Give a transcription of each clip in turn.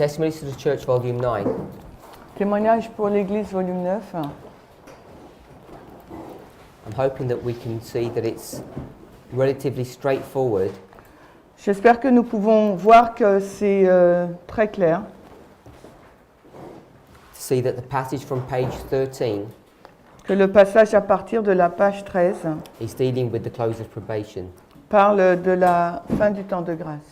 Testimonies to the Church, Volume 9. Témoignage pour l'Église, volume 9. I'm hoping that we can see that it's relatively straightforward J'espère que nous pouvons voir que c'est très clair. to see that the passage from page 13 Que le passage à partir de la page 13 is dealing with the close of probation. parle de la fin du temps de grâce.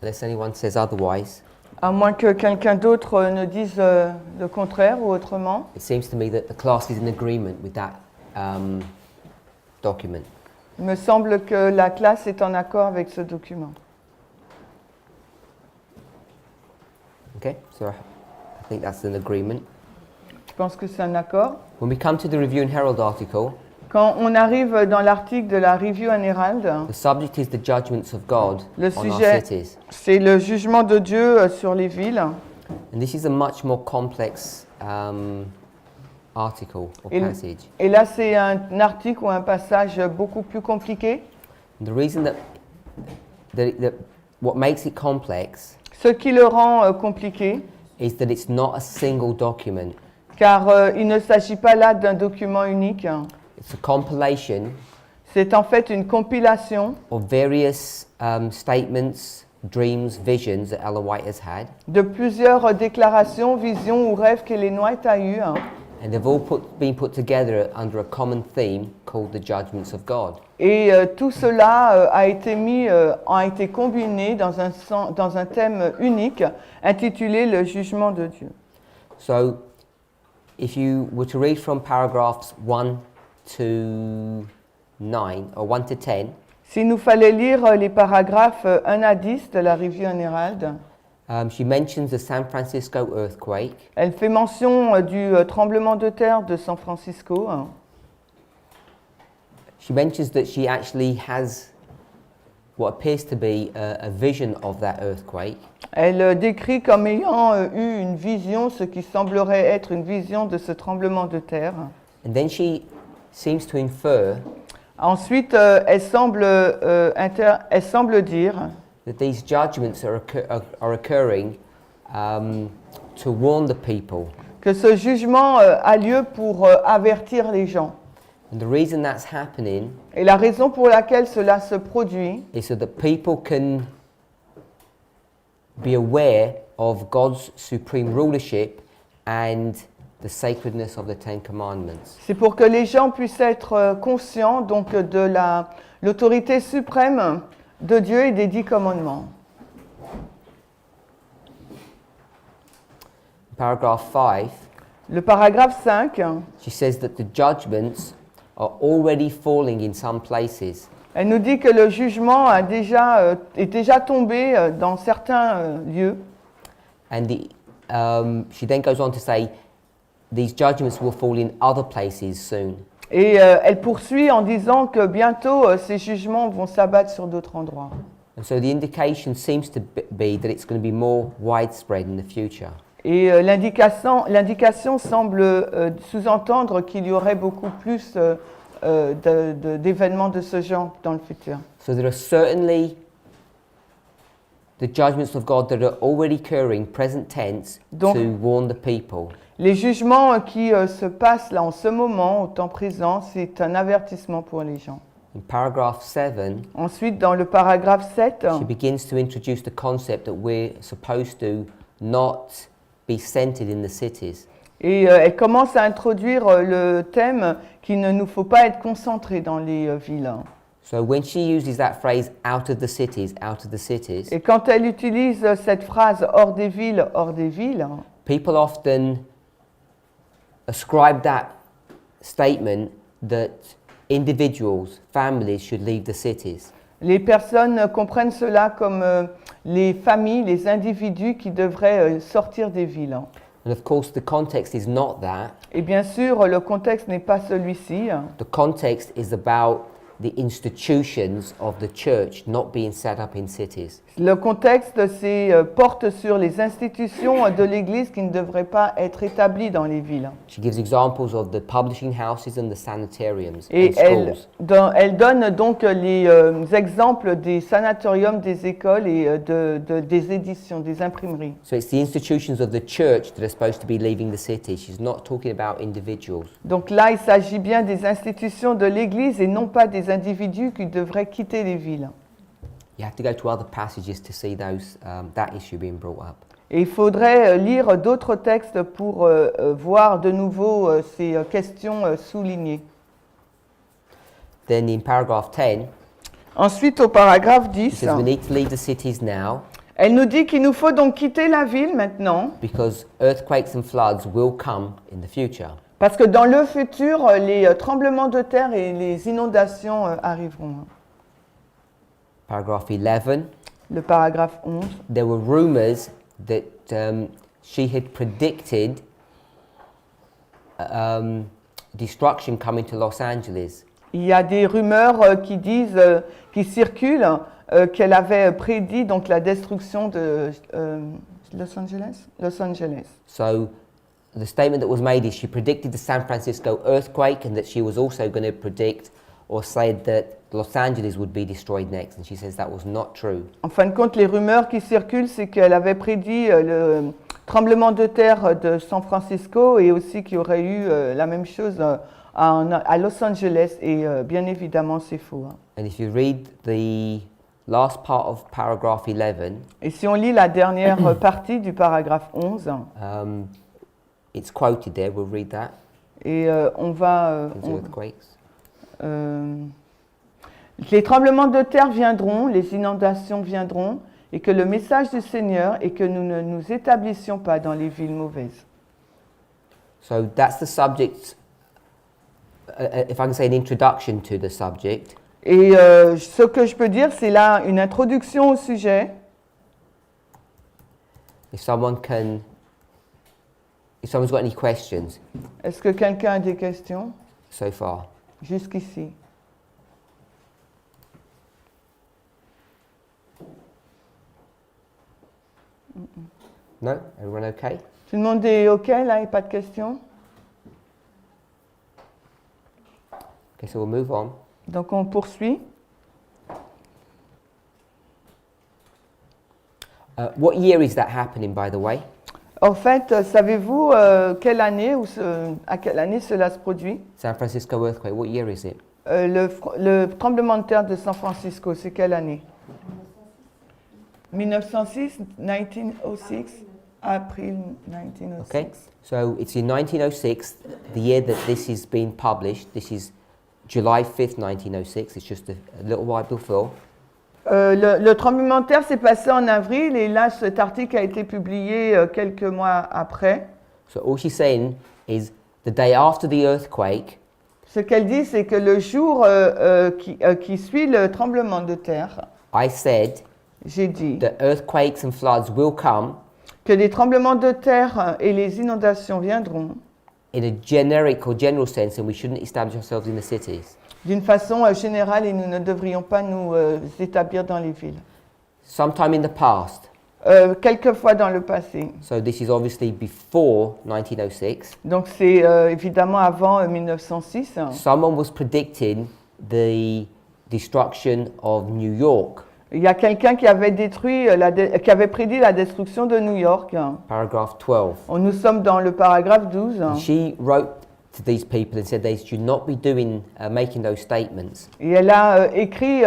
Unless anyone says otherwise, À moins que quelqu'un d'autre ne dise le contraire ou autrement, it seems to me that the class is in agreement with that document. il me semble que la classe est en accord avec ce document. Okay, so I think that's an agreement. Je pense que c'est un accord. When we come to the Review and Herald article, Quand on arrive dans l'article de la Review and Herald, the subject is the judgments of God le on our sujet, cities. c'est le jugement de Dieu sur les villes. And this is a much more complex article or passage. Et là, c'est un article ou un passage beaucoup plus compliqué. And the reason that what makes it complex Ce qui le rend compliqué, is that it's not a single document. car il ne s'agit pas là d'un document unique. It's a compilation C'est en fait une compilation of various statements, dreams, visions that Ellen White has had, de plusieurs déclarations, visions ou rêves qu'Ellen White a eus. and they've all been put together under a common theme called the judgments of God. Et tout cela a été combiné dans un thème unique intitulé Le jugement de Dieu. So, if you were to read from paragraphs 1 to 9, or 1 to 10, S'il nous fallait lire les paragraphes 1 à 10 de la Review and Herald, she mentions the San Francisco earthquake. elle fait mention du tremblement de terre de San Francisco. She mentions that she actually has what appears to be a vision of that earthquake. Elle décrit comme ayant eu une vision, ce qui semblerait être une vision de ce tremblement de terre. And then she seems to infer Ensuite, elle semble dire that these judgments are occurring to warn the people. que ce jugement a lieu pour avertir les gens. And the reason that's happening Et la raison pour laquelle cela se produit, is so that people can be aware of God's supreme rulership and the sacredness of the Ten Commandments. c'est pour que les gens puissent être conscients donc de l'autorité suprême de Dieu et des 10 commandements. Paragraph 5, Le paragraphe 5, she says that the judgments are already falling in some places. elle nous dit que le jugement est déjà tombé dans certains lieux. And she then goes on to say these judgments will fall in other places soon. Et elle poursuit en disant que bientôt ces jugements vont s'abattre sur d'autres endroits. And so the indication seems to be that it's going to be more widespread in the future. Et l'indication semble sous-entendre qu'il y aurait beaucoup plus d'événements de ce genre dans le futur. So there are certainly the judgments of God that are already occurring, present tense, Donc, to warn the people. Les jugements qui se passent là en ce moment, au temps présent, c'est un avertissement pour les gens. In paragraph 7, Ensuite, dans le paragraphe 7, she begins to introduce the concept that we're supposed to not be centered in the cities. et elle commence à introduire le thème qu'il ne nous faut pas être concentrés dans les villes. So when she uses that phrase out of the cities, Et quand elle utilise cette phrase hors des villes, people often ascribe that statement that individuals, families should leave the cities. les personnes comprennent cela comme les familles, les individus qui devraient sortir des villes. And of course the context is not that. Et bien sûr, le contexte n'est pas celui-ci. The context is about the institutions of the church not being set up in cities. Le contexte porte sur les institutions de l'Église qui ne devraient pas être établies dans les villes. She gives examples of the publishing houses and the sanitariums Et and schools. elle donne donc les exemples des sanatoriums, des écoles et des éditions, des imprimeries. So it's the institutions of the church that are supposed to be leaving the city. She's not talking about individuals. Donc là, il s'agit bien des institutions de l'Église et non pas des individus qui devraient quitter les villes. You have to go to other passages to see those that issue being brought up. Et il faudrait lire d'autres textes pour voir de nouveau ces questions soulignées. Then in paragraph 10, Ensuite, au paragraphe it 10, says we need to leave the cities now elle nous dit qu'il nous faut donc quitter la ville maintenant, because earthquakes and floods will come in the future. parce que dans le futur, les tremblements de terre et les inondations arriveront. Paragraph 11, Le paragraphe 11. there were rumors that she had predicted destruction coming to Los Angeles. Il y a des rumeurs qui circulent, qu'elle avait prédit donc la destruction de Los Angeles. Los Angeles. So the statement that was made is she predicted the San Francisco earthquake and that she was also going to predict or said that Los Angeles would be destroyed next. And she says that was not true. En fin de compte, les rumeurs qui circulent, c'est qu'elle avait prédit le tremblement de terre de San Francisco et aussi qu'il y aurait eu la même chose à Los Angeles. Et bien évidemment, c'est faux. Hein. And if you read the last part of paragraph 11, Et si on lit la dernière partie du paragraphe 11, it's quoted there, we'll read that. et on va... Into earthquakes. Les tremblements de terre viendront, les inondations viendront, et que le message du Seigneur est que nous ne nous établissions pas dans les villes mauvaises. So that's the subject, if I can say an introduction to the subject. Et ce que je peux dire, c'est là une introduction au sujet. If someone's got any questions Est-ce que quelqu'un a des questions so far? jusqu'ici? No? Everyone okay? Tout le monde est OK là, il n'y a pas de questions? Okay, so we'll move on. Donc on poursuit. What year is that happening, by the way? En fait, savez-vous quelle année à quelle année cela se produit? San Francisco earthquake, what year is it? Le tremblement de terre de San Francisco, c'est quelle année? 1906, 1906, April 1906. Okay, so it's in 1906, the year that this is being published. This is July 5th, 1906. It's just a little while before. Le tremblement de terre s'est passé en avril et là, cet article a été publié quelques mois après. So all she's saying is the day after the earthquake, Ce qu'elle dit, c'est que le jour qui suit le tremblement de terre, I said j'ai dit that earthquakes and floods will come que les tremblements de terre et les inondations viendront in a generic or general sense, and we shouldn't establish ourselves in the cities. d'une façon générale et nous ne devrions pas nous établir dans les villes. Sometime in the past, Quelquefois dans le passé. so this is obviously before 1906, Donc c'est évidemment avant 1906. someone was predicting the destruction of New York. Il y a quelqu'un qui avait qui avait prédit la destruction de New York. Paragraph 12. Nous sommes dans le paragraphe 12. And she wrote to these people and said they should not be making those statements. Et elle a écrit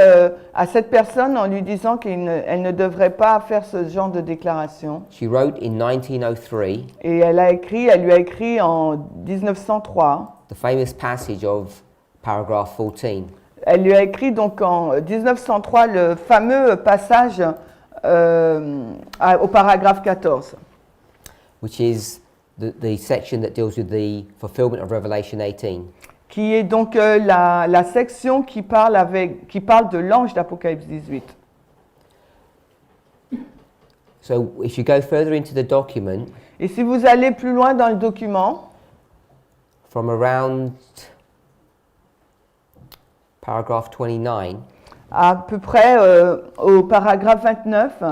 à cette personne en lui disant qu'elle ne devrait pas faire ce genre de déclaration. She wrote in 1903 Et elle lui a écrit en 1903. the famous passage of paragraph 14. Elle lui a écrit donc en 1903 le fameux passage au paragraphe 14. Which is the section that deals with the fulfillment of Revelation 18. Qui est donc la section qui parle de l'ange d'Apocalypse 18. So if you go further into the document, Et si vous allez plus loin dans le document, from around paragraph 29, À peu près au paragraphe 29,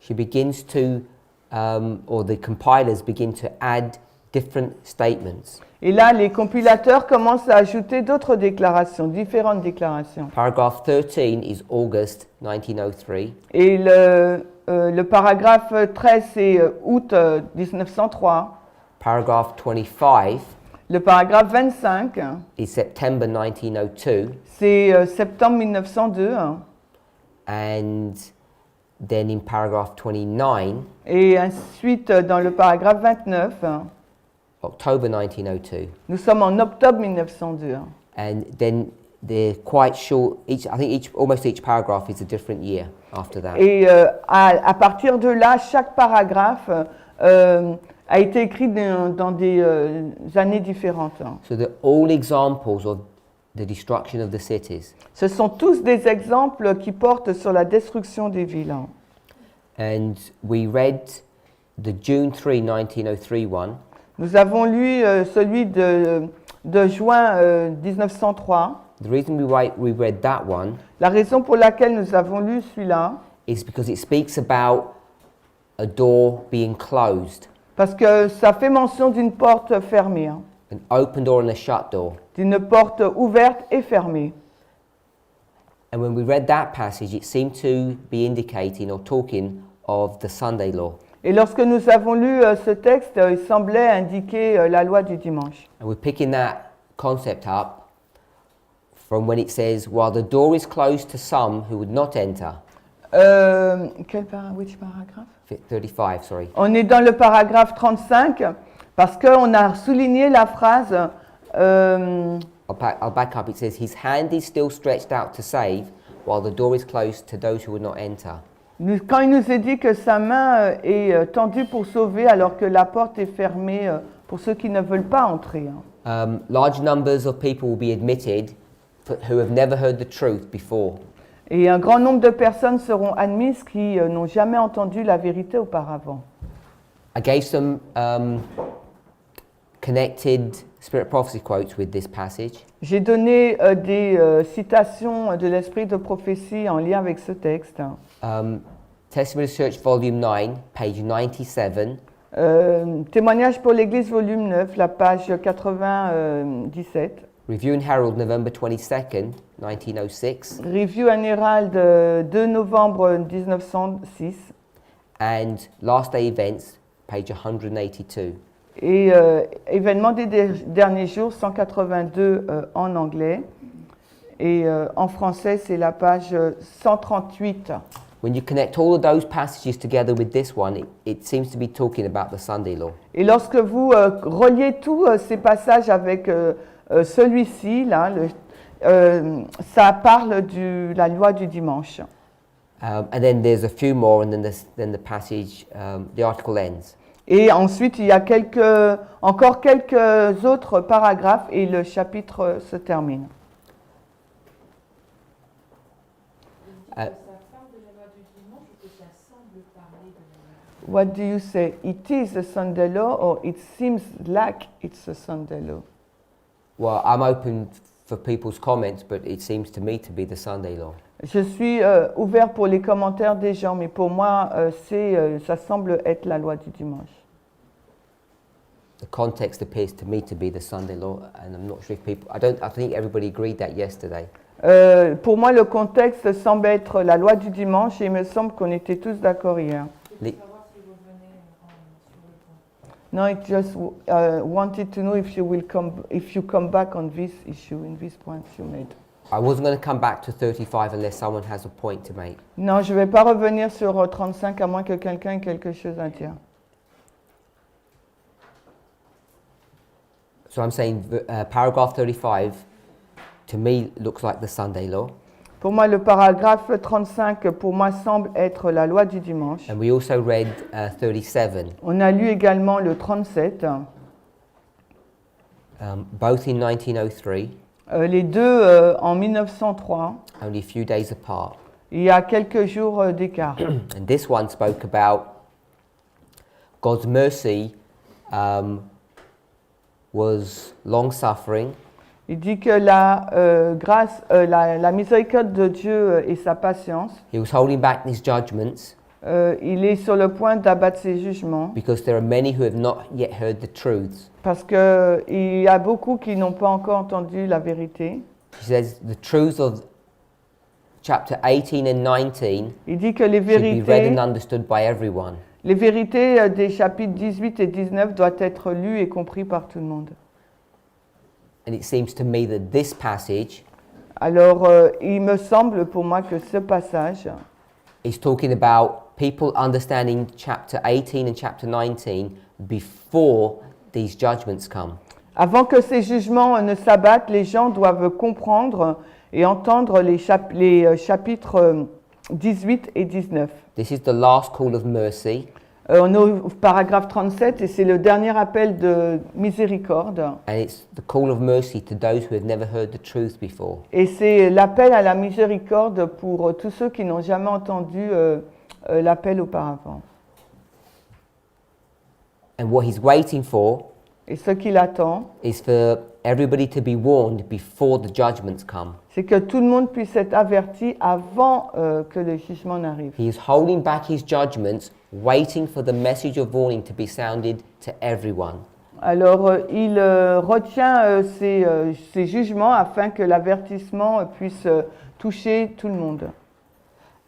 she begins to, or the compilers begin to add different statements. et là, les compilateurs commencent à ajouter d'autres déclarations, différentes déclarations. Paragraph 13 is August 1903. Et le paragraphe 13, c'est août 1903. Paragraph 25 Le paragraphe 25, is September 1902. c'est septembre 1902. And then in paragraph 29, Et ensuite, dans le paragraphe 29, October 1902. nous sommes en octobre 1902. And then they're quite short. I think almost each paragraph is a different year after that. Et à partir de là, chaque paragraphe a été écrit dans des années différentes. So they're all examples of the destruction of the cities. Ce sont tous des exemples qui portent sur la destruction des villes. And we read the June 3, 1903 one. Nous avons lu celui de juin 1903. The reason we read that one La raison pour laquelle nous avons lu celui-là, is because it speaks about a door being closed, parce que ça fait mention d'une porte fermée, an open door and a shut door. d'une porte ouverte et fermée. And when we read that passage, it seemed to be indicating or talking of the Sunday law. Et lorsque nous avons lu ce texte, il semblait indiquer la loi du dimanche. And we're picking that concept up from when it says, while the door is closed to some who would not enter. Which paragraphe? 35, sorry. On est dans le paragraphe 35 parce qu'on a souligné la phrase I'll back up. It says, his hand is still stretched out to save, while the door is closed to those who would not enter. quand il nous est dit que sa main est tendue pour sauver alors que la porte est fermée pour ceux qui ne veulent pas entrer. Large numbers of people will be admitted who have never heard the truth before. Et un grand nombre de personnes seront admises qui n'ont jamais entendu la vérité auparavant. I gave some connected spirit prophecy quotes with this passage. J'ai donné des citations de l'esprit de prophétie en lien avec ce texte. Testimony Church Volume 9, page 97. Témoignage pour l'Église, volume 9, la page 97. Review and Herald, November 22nd, 1906. Review and Herald, 2 novembre 1906. And Last Day Events, page 182. Et événements des derniers jours, 182 en anglais. Et en français, c'est la page 138. When you connect all of those passages together with this one, it seems to be talking about the Sunday law. Et lorsque vous reliez tous ces passages avec celui-ci, là, ça parle de la loi du dimanche. And then there's a few more, and then the passage, the article ends. Et ensuite, il y a encore quelques autres paragraphes et le chapitre se termine. What do you say? It is a Sunday law, or it seems like it's a Sunday law? Well, I'm open for people's comments, but it seems to me to be the Sunday law. Je suis ouvert pour les commentaires des gens, mais pour moi, ça semble être la loi du dimanche. The context appears to me to be the Sunday law, and I'm not sure if people. I think everybody agreed that yesterday. Pour moi, le contexte semble être la loi du dimanche, et il me semble qu'on était tous d'accord hier. No, I just wanted to know if you come back on this issue, in these points you made. I wasn't going to come back to 35 unless someone has a point to make. Non, je ne vais pas revenir sur 35 à moins que quelqu'un ait quelque chose à dire. So I'm saying paragraph 35 to me looks like the Sunday law. Pour moi, le paragraphe 35, pour moi, semble être la loi du dimanche. And we also read 37. On a lu également le 37. Both in 1903, Les deux en 1903. only a few days apart. Il y a quelques jours d'écart. And this one spoke about God's mercy was long-suffering. Il dit que la miséricorde de Dieu et sa patience, He was holding back these judgments il est sur le point d'abattre ses jugements because there are many who have not yet heard the truths. parce qu'il y a beaucoup qui n'ont pas encore entendu la vérité. He says the truths of chapter 18 and 19 Il dit que les should be read vérités, and understood by everyone. les vérités des chapitres 18 et 19 doivent être lues et comprises par tout le monde. And it seems to me that this passage Alors, il me semble pour moi que ce passage is talking about people understanding chapter 18 and chapter 19 before these judgments come. avant que ces jugements ne s'abattent, les gens doivent comprendre et entendre les chapitres 18 et 19. This is the last call of mercy, On est au paragraphe 37 et c'est le dernier appel de miséricorde. and it's the call of mercy to those who have never heard the truth before. Et c'est l'appel à la miséricorde pour tous ceux qui n'ont jamais entendu l'appel auparavant. And what he's waiting for Et ce qu'il attend, is for everybody to be warned before the judgments come. c'est que tout le monde puisse être averti avant que le jugement n'arrive. He is holding back his judgments, waiting for the message of warning to be sounded to everyone. Alors, il retient ses jugements afin que l'avertissement puisse toucher tout le monde.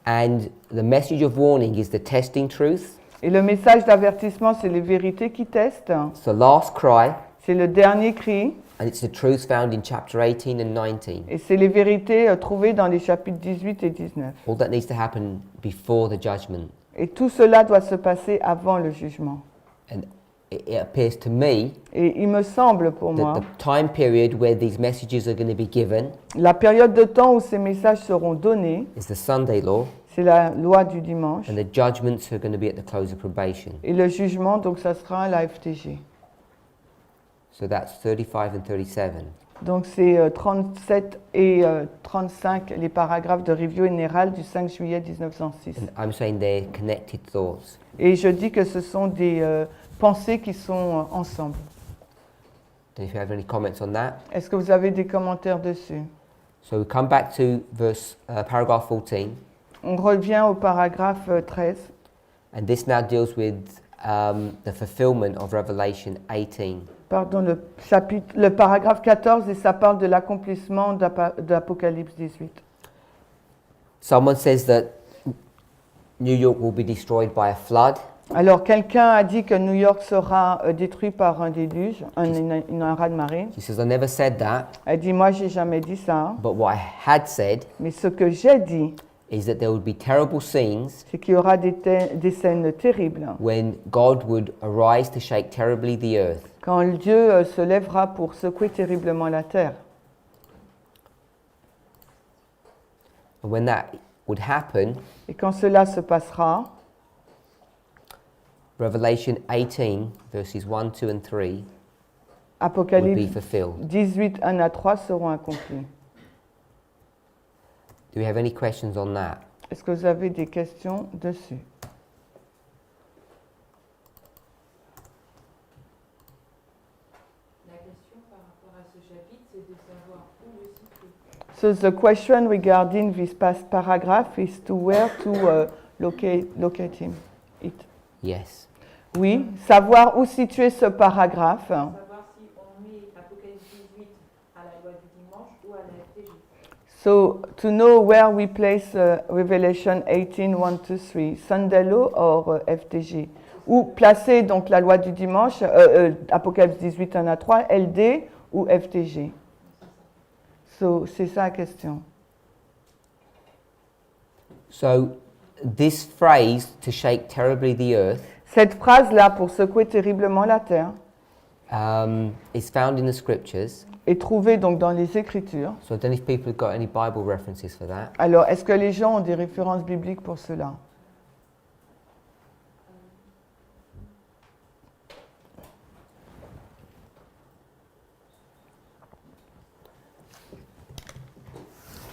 And the message of warning is the testing truth. Et le message d'avertissement, c'est les vérités qui testent. It's the last cry, C'est le dernier cri. and it's the truth found in chapter 18 and 19. Et c'est les vérités trouvées dans les chapitres 18 et 19. All that needs to happen before the judgment. Et tout cela doit se passer avant le jugement. And it appears to me Et il me semble pour moi, that the time period where these messages are going to be given la période de temps où ces messages seront donnés, is the Sunday law, c'est la loi du dimanche. and the judgments are going to be at the close of probation. Et le jugement, donc ça sera la FTG. So that's 35 and 37. Donc c'est 37 et 35, les paragraphes de review général du 5 juillet 1906. And I'm saying they're connected thoughts. Et je dis que ce sont des pensées qui sont ensemble. And if you have any comments on that. Est-ce que vous avez des commentaires dessus? So we come back to paragraph 14. On revient au paragraphe 13. And this now deals with the fulfillment of Revelation 18. Pardon, le paragraphe 14, et ça parle de l'accomplissement d'Apocalypse 18. Someone says that New York will be destroyed by a flood. Alors, quelqu'un a dit que New York sera détruit par un déluge, un raz-de-marée. She says, I never said that, Elle dit, moi, j'ai jamais dit ça. but what I had said Mais ce que j'ai dit, is that there would be terrible scenes c'est qu'il y aura des scènes terribles. when God would arise to shake terribly the earth. Quand Dieu se lèvera pour secouer terriblement la terre. And when that would happen, Et quand cela se passera, Revelation 18, verses 1, 2 and 3 would be Apocalypse fulfilled. 18, 1 à 3 seront accomplis. Do we have any questions on that? Est-ce que vous avez des questions dessus? La question par rapport à ce chapitre, c'est de savoir où le situer. So the question regarding this past paragraph is to where to locate it. Yes. Oui, savoir où situer ce paragraphe. Savoir si on met Apocalypse 18 à la loi du dimanche ou à la FTG. So to know where we place Revelation 18, 1 to 3, Sunday law or FTG. Ou placer donc la loi du dimanche, Apocalypse 18, 1 à 3, LD ou FTG. So c'est ça la question. So this phrase, to shake terribly the earth, Cette phrase-là, pour secouer terriblement la terre, is found in the scriptures. est trouvée donc dans les Écritures. So I don't know if people have got any Bible references for that. Alors, est-ce que les gens ont des références bibliques pour cela?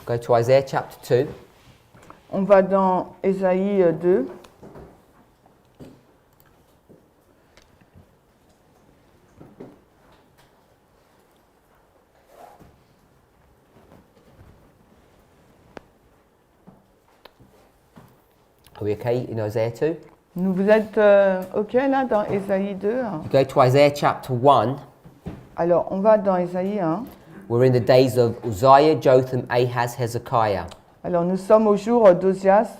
Go to Isaiah chapter 2. On va dans Ésaïe 2. Are we okay in Isaiah 2? Vous êtes OK là dans Ésaïe 2? You go to Isaiah chapter 1. Alors, on va dans Ésaïe 1. We're in the days of Uzziah, Jotham, Ahaz, Hezekiah. Alors, nous sommes au jour d'Ozias,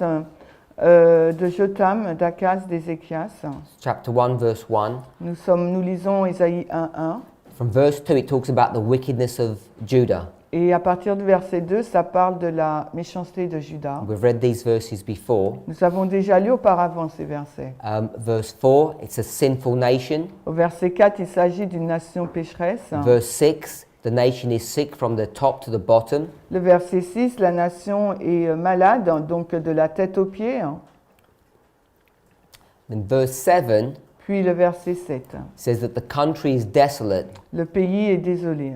de Jotham, d'Akaz, d'Ézéchias. Chapter 1, verse 1. Nous lisons Ésaïe 1:1. From verse 2, it talks about the wickedness of Judah. Et à partir du verset 2, ça parle de la méchanceté de Juda. We've read these verses before. Nous avons déjà lu auparavant ces versets. Verse 4, it's a sinful nation. Au verset 4, il s'agit d'une nation pécheresse. Verse 6, the nation is sick from the top to the bottom. Le verset 6, la nation est malade, donc de la tête aux pieds. Then verse 7 Puis le verset 7, says that the country is desolate le pays est désolé.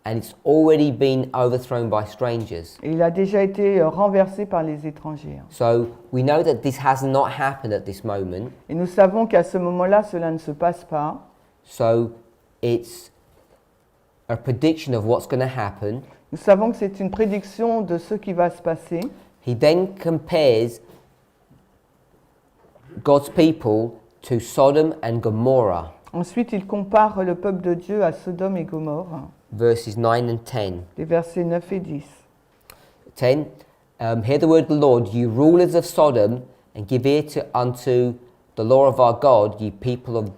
and it's already been overthrown by strangers. Et il a déjà été renversé par les étrangers. So we know that this has not happened at this moment. Et nous savons qu'à ce moment-là, cela ne se passe pas. So it's a prediction of what's going to happen. Nous savons que c'est une prédiction de ce qui va se passer. He then compares God's people to Sodom and Gomorrah, Ensuite, il compare le peuple de Dieu à Sodome et Gomorrhe, verses 9 and 10. les versets 9 et 10. 10. Hear the word of the Lord, you rulers of Sodom, and give ear unto the law of our God, ye people of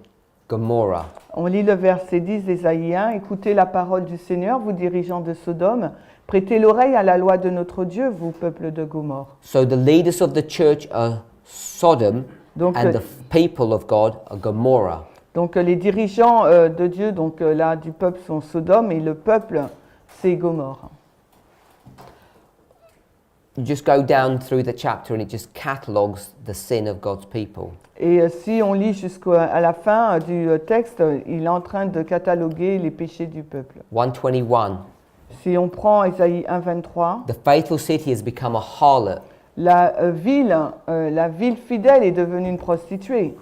Gomorrah. On lit le verset 10 d'Ésaïe 1. Écoutez la parole du Seigneur, vous dirigeants de Sodome. Prêtez l'oreille à la loi de notre Dieu, vous peuple de Gomorre. So the leaders of the church are Sodom, Donc, and the people of God are Gomorrah. donc les dirigeants de Dieu, donc là du peuple sont Sodome et le peuple c'est Gomorre. You just go down through the chapter and it just catalogues the sin of God's people. Et si on lit jusqu'à la fin du texte, il est en train de cataloguer les péchés du peuple. 121. Si on prend Ésaïe 1:23, The faithful city has become a harlot. la ville fidèle est devenue une prostituée.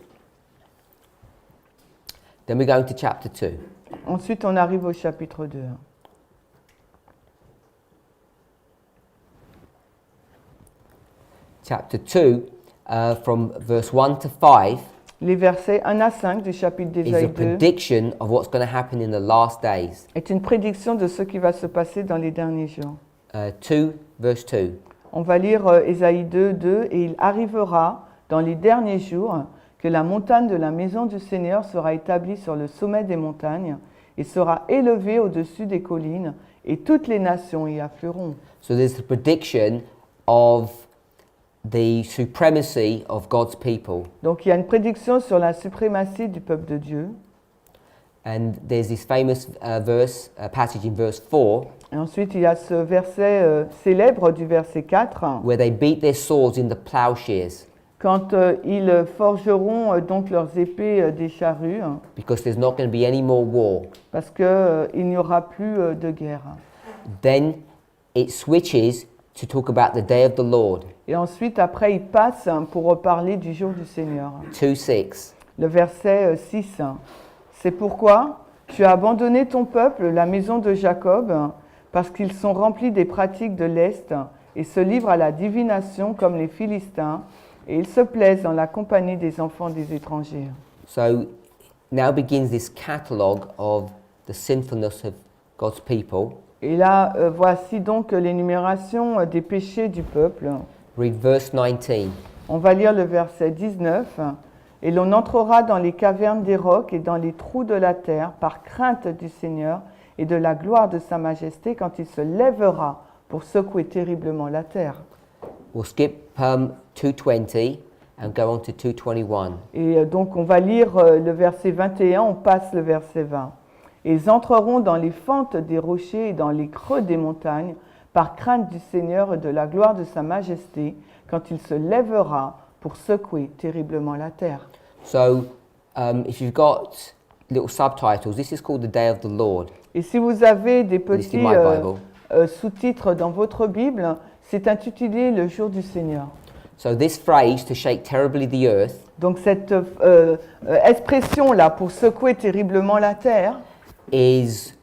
Then we go into chapter 2. Ensuite, on arrive au chapitre 2. Chapter 2, from verse 1 to 5, Les versets 1 à 5 du chapitre is a d'Ésaïe 2 prediction of what's going to happen in the last days. est une prédiction de ce qui va se passer dans les derniers jours. 2, verse 2. On va lire Ésaïe 2:2 et il arrivera dans les derniers jours que la montagne de la maison du Seigneur sera établie sur le sommet des montagnes et sera élevée au-dessus des collines et toutes les nations y afflueront. So there's the prediction of the supremacy of God's people. Donc il y a une prédiction sur la suprématie du peuple de Dieu. And there's this famous passage in verse 4, Et ensuite il y a ce verset célèbre du verset 4 where they beat their swords in the plowshares, quand ils forgeront donc leurs épées des charrues because there's not going to be any more war. parce qu'il n'y aura plus de guerre. Then it switches to talk about the day of the Lord. Et ensuite, après, il passe pour reparler du jour du Seigneur. 2:6. Le verset 6. C'est pourquoi tu as abandonné ton peuple, la maison de Jacob, parce qu'ils sont remplis des pratiques de l'Est et se livrent à la divination comme les Philistins, et ils se plaisent dans la compagnie des enfants des étrangers. So now begins this catalogue of the sinfulness of God's people. Et là, voici donc l'énumération des péchés du peuple. Read verse 19. On va lire le verset 19. Et l'on entrera dans les cavernes des rocs et dans les trous de la terre par crainte du Seigneur et de la gloire de sa majesté quand il se lèvera pour secouer terriblement la terre. We'll skip 2:20 and go on to 2:21. Et donc on va lire le verset 21, on passe le verset 20. Et ils entreront dans les fentes des rochers et dans les creux des montagnes par crainte du Seigneur et de la gloire de sa majesté quand il se lèvera pour secouer terriblement la terre. So if you've got little subtitles, this is called the day of the Lord. Et si vous avez des At least in petits my Bible. sous-titres dans votre Bible, c'est intitulé le jour du Seigneur. So this phrase, to shake terribly the earth, Donc cette expression-là pour secouer terriblement la terre is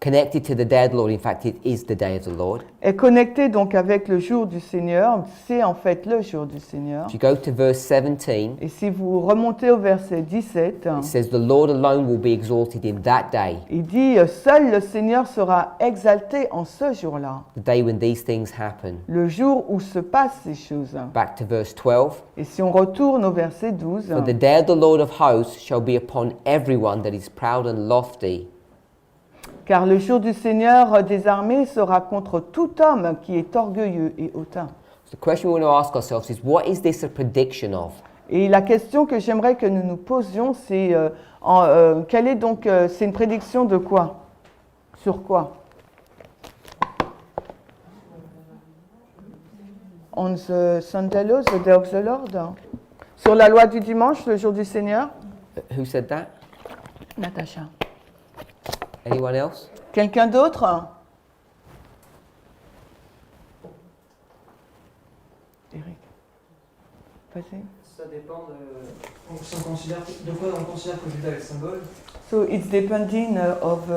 connected to the day of the Lord. In fact, it is the day of the Lord. est connecté donc avec le jour du Seigneur. C'est en fait le jour du Seigneur. If you go to verse 17, Et si vous remontez au verset 17, it says, "The Lord alone will be exalted in that day," il dit seul le Seigneur sera exalté en ce jour-là, the day when these things happen. le jour où se passent ces choses. Back to verse 12. Et si on retourne au verset 12, For the day of the Lord of hosts shall be upon everyone that is proud and lofty, car le jour du Seigneur des armées sera contre tout homme qui est orgueilleux et hautain. So the question we want to ask ourselves is, what is this a prediction of? Et la question que j'aimerais que nous nous posions, c'est quelle est donc c'est une prédiction de quoi? Sur quoi? On the Sunday law, the day of the Lord. Sur la loi du dimanche, le jour du Seigneur. Who said that? Natacha. Anyone else? Quelqu'un d'autre? Eric. Vas-y. Ça dépend si on considère, de quoi on considère que Judas est le symbole. So it's depending of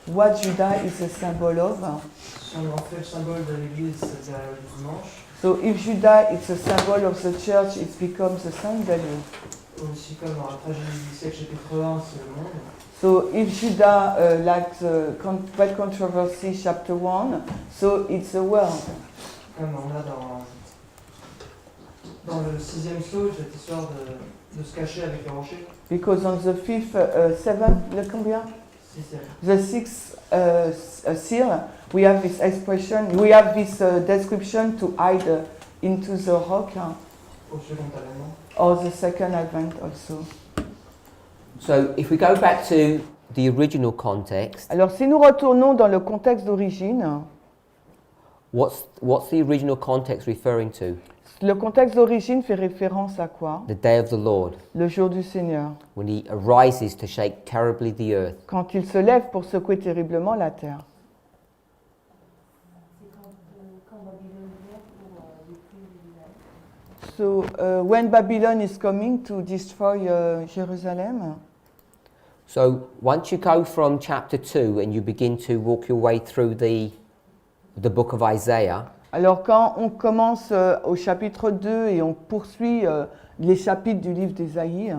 what Judah is a symbol of. Si on en fait le symbole de l'église, c'est la loi du dimanche. So if Judah is a symbol of the church, it becomes a Sunday. Aussi comme dans la tragédie du siècle chapitre 1, c'est le monde. So if Judah like the Great Controversy chapter 1, so it's the world. Comme on a dans le 6e slow, cette histoire de se cacher avec les rochers. Because on the fifth, seventh, le combien? 6e. The sixth seal, we have this expression, we have this description to hide into the rock, Au second avènement. or the second advent also. So if we go back to the original context, Alors si nous retournons dans le contexte d'origine, what's the original context referring to? le contexte d'origine fait référence à quoi? The day of the Lord, Le jour du Seigneur, when he arises to shake terribly the earth. quand il se lève pour secouer terriblement la terre. C'est quand Babylone vient pour détruire Jérusalem. So when Babylon is coming to destroy Jerusalem, So once you go from chapter 2 and you begin to walk your way through the book of Isaiah, alors quand on commence au chapitre 2 et on poursuit les chapitres du livre d'Ésaïe,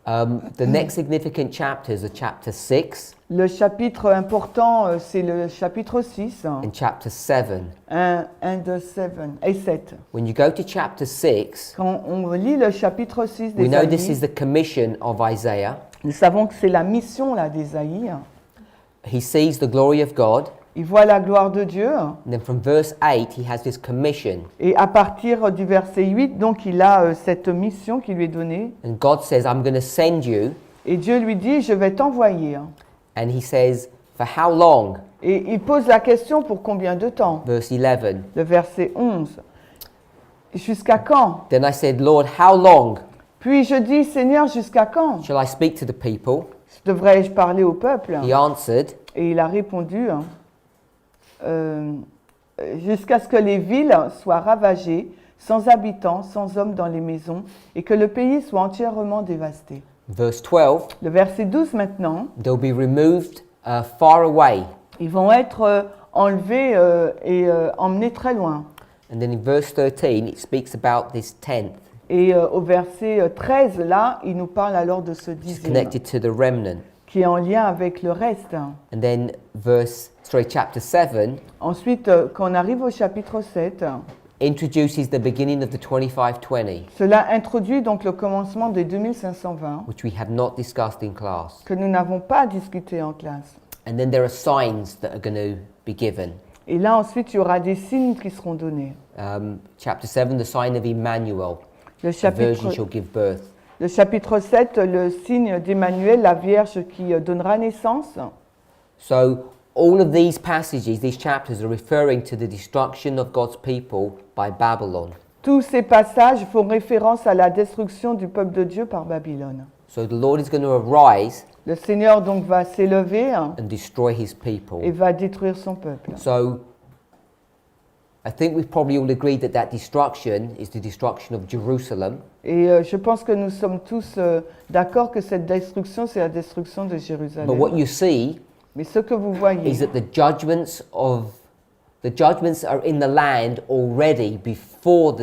the next significant chapters are chapter 6 le chapitre important c'est le chapitre 6, and chapter 7. 1 and 7 et 7. When you go to chapter 6, Quand on lit le chapitre 6 we know this is d'Ésaïe, the commission of Isaiah. nous savons que c'est la mission là d'Ésaïe. He sees the glory of God, Il voit la gloire de Dieu and then from verse 8 he has this commission, et à partir du verset 8, donc il a cette mission qui lui est donnée and God says, I'm going to send you, et Dieu lui dit je vais t'envoyer. and he says, for how long? Et il pose la question pour combien de temps? Verse 11. Le verset 11. Jusqu'à quand? Then I said, Lord, how long? Puis je dis, Seigneur, jusqu'à quand? Shall I speak to the people? Devrais-je parler au peuple? He answered, Et il a répondu, jusqu'à ce que les villes soient ravagées, sans habitants, sans hommes dans les maisons, et que le pays soit entièrement dévasté. verse 12, Le verset 12 maintenant, they'll be removed far away. ils vont être enlevés et emmenés très loin. And then in verse 13, it speaks about this tenth. Et au verset 13, là, il nous parle alors de ce It's dixième, connected to the remnant. qui est en lien avec le reste. And then chapter 7 Ensuite, quand on arrive au chapitre 7, introduces the beginning of the 2520, cela introduit donc le commencement des 2520, which we have not discussed in class. que nous n'avons pas discuté en classe. And then there are signs that are going to be given. Et là, ensuite, il y aura des signes qui seront donnés. Chapter 7, the sign of Emmanuel, Le a virgin chapitre, shall give birth. le chapitre 7, le signe d'Emmanuel, la Vierge qui donnera naissance. So all of these passages, these chapters are referring to the destruction of God's people by Babylon. Tous ces passages font référence à la destruction du peuple de Dieu par Babylone. So the Lord is going to arise Le Seigneur donc va s'élever and destroy his people. et va détruire son peuple. So I think we've probably all agreed that that destruction is the destruction of Jerusalem. Et je pense que nous sommes tous d'accord que cette destruction, c'est la destruction de But Jérusalem. what you see Mais ce que vous voyez, is that the judgments are in the land already before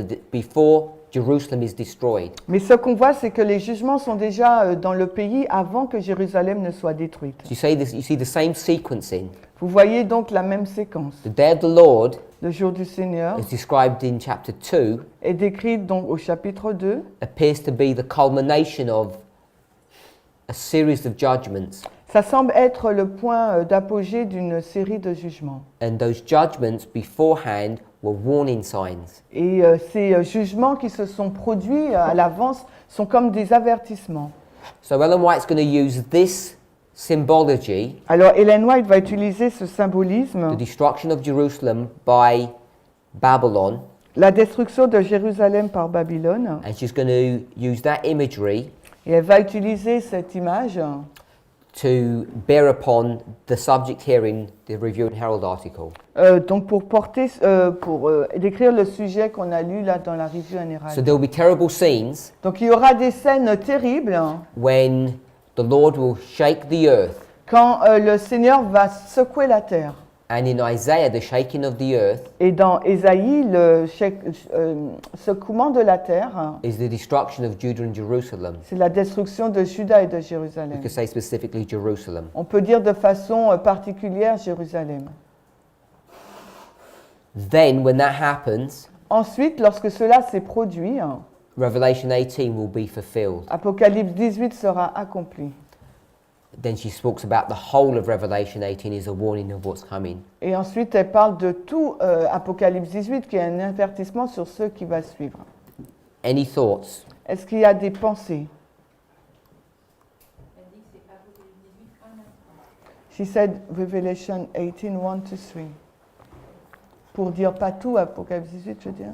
Jerusalem is destroyed. mais ce qu'on voit, c'est que les jugements sont déjà dans le pays avant que Jérusalem ne soit détruite. So you see the same sequencing. Vous voyez donc la même séquence. The day of the Lord Le jour du Seigneur is described in chapter 2, est décrit donc au chapitre 2, appears to be the culmination of a series of judgments. ça semble être le point d'apogée d'une série de jugements. And those judgments beforehand were warning signs. Et ces jugements qui se sont produits à l'avance sont comme des avertissements. So Ellen White's going to use this symbology, Alors Ellen White va utiliser ce the symbolisme, destruction of Jerusalem by Babylon, la destruction de Jérusalem par Babylone, and she's going to use that imagery et elle va utiliser cette image to bear upon the subject here in the Review and Herald article. donc pour décrire le sujet qu'on a lu là dans la Revue and So Herald. there will be terrible scenes Donc il y aura des scènes terribles when the Lord will shake the earth, quand le Seigneur va secouer la terre. and in Isaiah the shaking of the earth Et dans Ésaïe, le secouement de la terre, is the destruction of Judah and Jerusalem. c'est la destruction de Juda et de You Jérusalem. could say specifically Jerusalem. On peut dire de façon particulière Jérusalem. Then when that happens, Ensuite, lorsque cela s'est produit, Revelation 18 will be fulfilled. Apocalypse 18 sera accompli. Then she speaks about the whole of Revelation 18 is a warning of what's coming. Et ensuite, elle parle de tout Apocalypse 18 qui est un avertissement sur ce qui va suivre. Any thoughts? Est-ce qu'il y a des pensées? Elle dit que c'est Apocalypse 18, 1 à 3. She said Revelation 18, 1 to 3. Pour dire pas tout Apocalypse 18, je veux dire.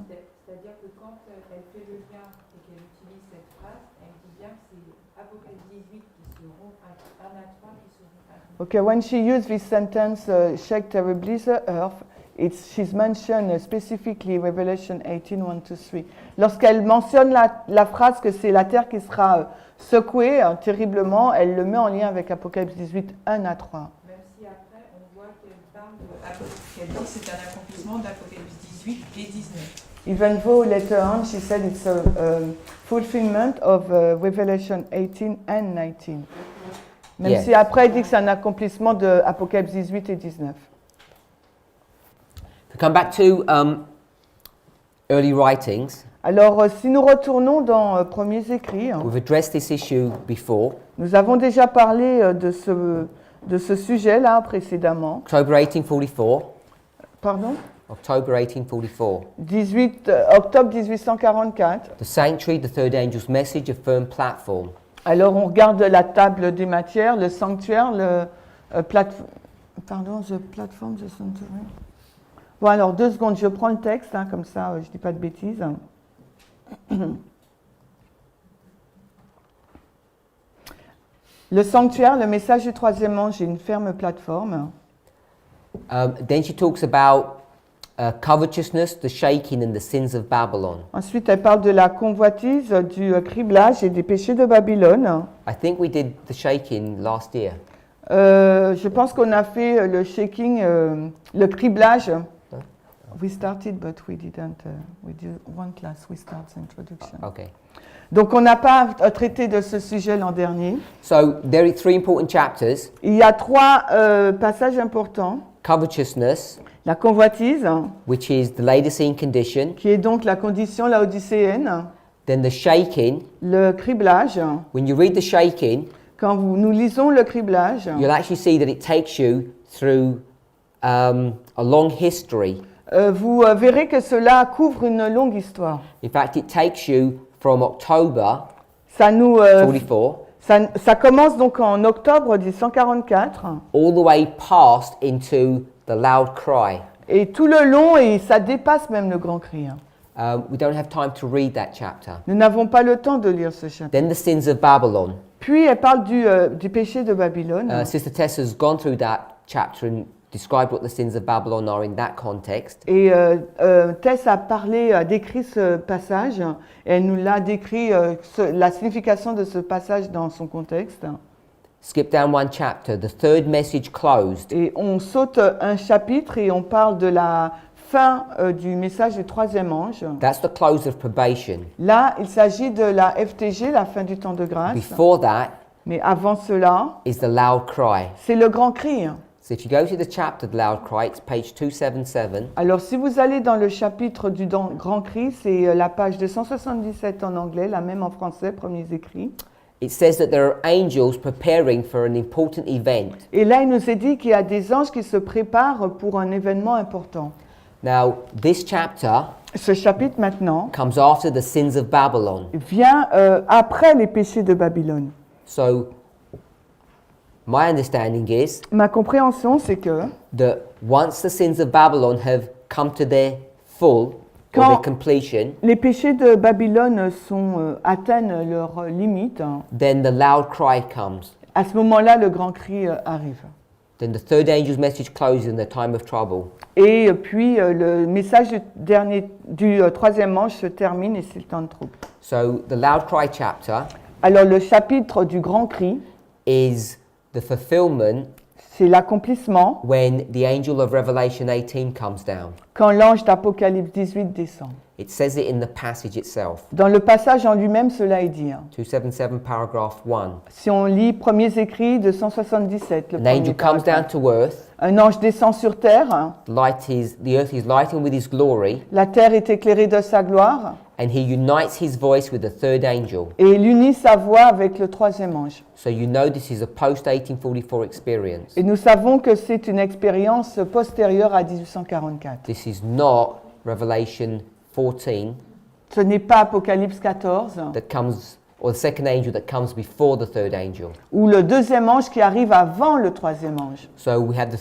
C'est-à-dire que quand elle fait le lien et qu'elle utilise cette phrase, elle dit bien que c'est Apocalypse 18 qui seront 1 à 3 qui seront accomplis. Okay, when she used this sentence, shake terribly the earth, she's mentioned specifically Revelation 18, 1 to 3. Lorsqu'elle mentionne la phrase que c'est la terre qui sera secouée terriblement, elle le met en lien avec Apocalypse 18, 1 à 3. Même si après, on voit qu'elle parle qu'elle dit que c'est un accomplissement d'Apocalypse 18 et 19. Even though later on she said it's a fulfillment of Revelation 18 and 19. Même Yeah. si après elle dit que c'est un accomplissement de Apocalypse 18 et 19. To come back to early writings, Alors si nous retournons dans premiers écrits, we've addressed this issue before. nous avons déjà parlé de ce sujet-là précédemment. October 1844. Pardon? October 1844. 18, octobre 1844. The sanctuary, the third angel's message, a firm platform. Alors on regarde la table des matières, le sanctuaire, le pardon, the platform, the sanctuary. Bon alors 2 secondes, je prends le texte, hein, comme ça je dis pas de bêtises. Le sanctuaire, le message du troisième ange est une ferme plateforme. Then she talks about covetousness, the shaking, and the sins of Babylon. Ensuite, elle parle de la convoitise, du criblage et des péchés de Babylone. I think we did the shaking last year. Je pense qu'on a fait le shaking, le criblage. We started, but we didn't. We did one class. We start introduction. Okay. Donc, on n'a pas traité de ce sujet l'an dernier. So there are 3 important chapters: Il y a 3 passages importants. covetousness, La convoitise, which is the Laodicean condition. qui est donc la condition laodicéenne. Then the shaking. Le criblage. When you read the shaking, Quand nous lisons le criblage, you'll actually see that it takes you through a long history. vous verrez que cela couvre une longue histoire. In fact, it takes you from October Ça nous 44 ça commence donc en octobre 1844 all the way past into the loud cry. et tout le long et ça dépasse même le grand cri. We don't have time to read that chapter. Nous n'avons pas le temps de lire ce chapitre. Then the sins of Babylon. Puis elle parle du péché de Babylone. Sister Tessa's gone through that chapter and described what the sins of Babylon are in that context. Et Tess a décrit ce passage et elle nous l'a décrit la signification de ce passage dans son contexte. skip down one chapter, the third message closed. Et on saute un chapitre et on parle de la fin du message du troisième ange. That's the close of probation. Là, il s'agit de la FTG, la fin du temps de grâce. Before that Mais avant cela, is the loud cry. c'est le grand cri. So if you go to the chapter, the loud cry, it's page 277. Alors, si vous allez dans le chapitre du grand cri, c'est la page 277 en anglais, la même en français, premiers écrits. It says that there are angels preparing for an important event. Et là, il nous est dit qu'il y a des anges qui se préparent pour un événement important. Now, this chapter Ce chapitre maintenant comes after the sins of Babylon. vient après les péchés de Babylone. So, my understanding is Ma compréhension, c'est que that once the sins of Babylon have come to their full or their completion, les péchés de Babylone atteignent leur limite. then the loud cry comes. À ce moment-là, le grand cri arrive. Then the third angel's message closes in the time of trouble. Et puis le message du troisième ange se termine et c'est le temps de trouble. So, the loud cry chapter Alors le chapitre du grand cri, is the fulfillment c'est l'accomplissement when the angel of Revelation 18 comes down. quand l'ange d'Apocalypse 18 descend. It says it in the passage itself. Dans le passage en lui-même, cela est dit. 277 paragraph 1. Si on lit premiers écrits de 177, le An premier angel comes down paragraphe. to earth. Un ange descend sur terre, The earth is lightened with his glory, la terre est éclairée de sa gloire, and he unites his voice with the third angel. et il unit sa voix avec le troisième ange. So you know this is a post-1844 experience. Et nous savons que c'est une expérience postérieure à 1844. This is not Revelation 14 Ce n'est pas Apocalypse 14, that comes, or the second angel that comes before the third angel. ou le deuxième ange qui arrive avant le troisième ange. So we have the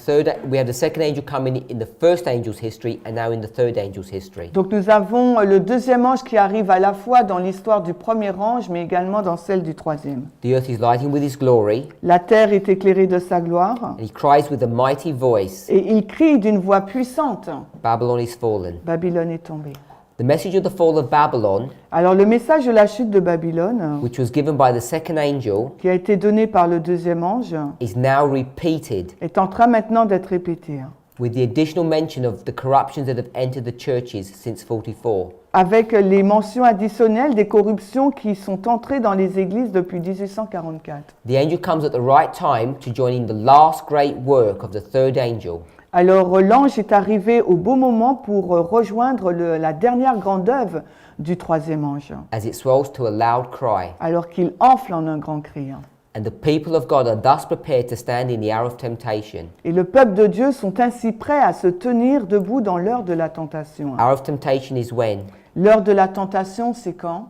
second angel coming in the first angel's history and now in the third angel's history. Donc nous avons le deuxième ange qui arrive à la fois dans l'histoire du premier ange, mais également dans celle du troisième. The earth is lightened with his glory, La terre est éclairée de sa gloire, and he cries with a mighty voice, et il crie d'une voix puissante, Babylon is fallen. Babylone est tombée. The message of the fall of Babylon, Alors le message de la chute de Babylone, which was given by the second angel, qui a été donné par le deuxième ange, is now repeated est en train maintenant d'être répété, with the additional mention of the corruptions that have entered the churches since 44. avec les mentions additionnelles des corruptions qui sont entrées dans les églises depuis 1844. The angel comes at the right time to join in the last great work of the third angel. Alors l'ange est arrivé au bon moment pour rejoindre la dernière grande œuvre du troisième ange, As it swells to a loud cry, alors qu'il enfle en un grand cri. and the people of God are thus prepared to stand in the hour of temptation. Et le peuple de Dieu sont ainsi prêts à se tenir debout dans l'heure de la tentation. Hour of temptation is when? L'heure de la tentation, c'est quand?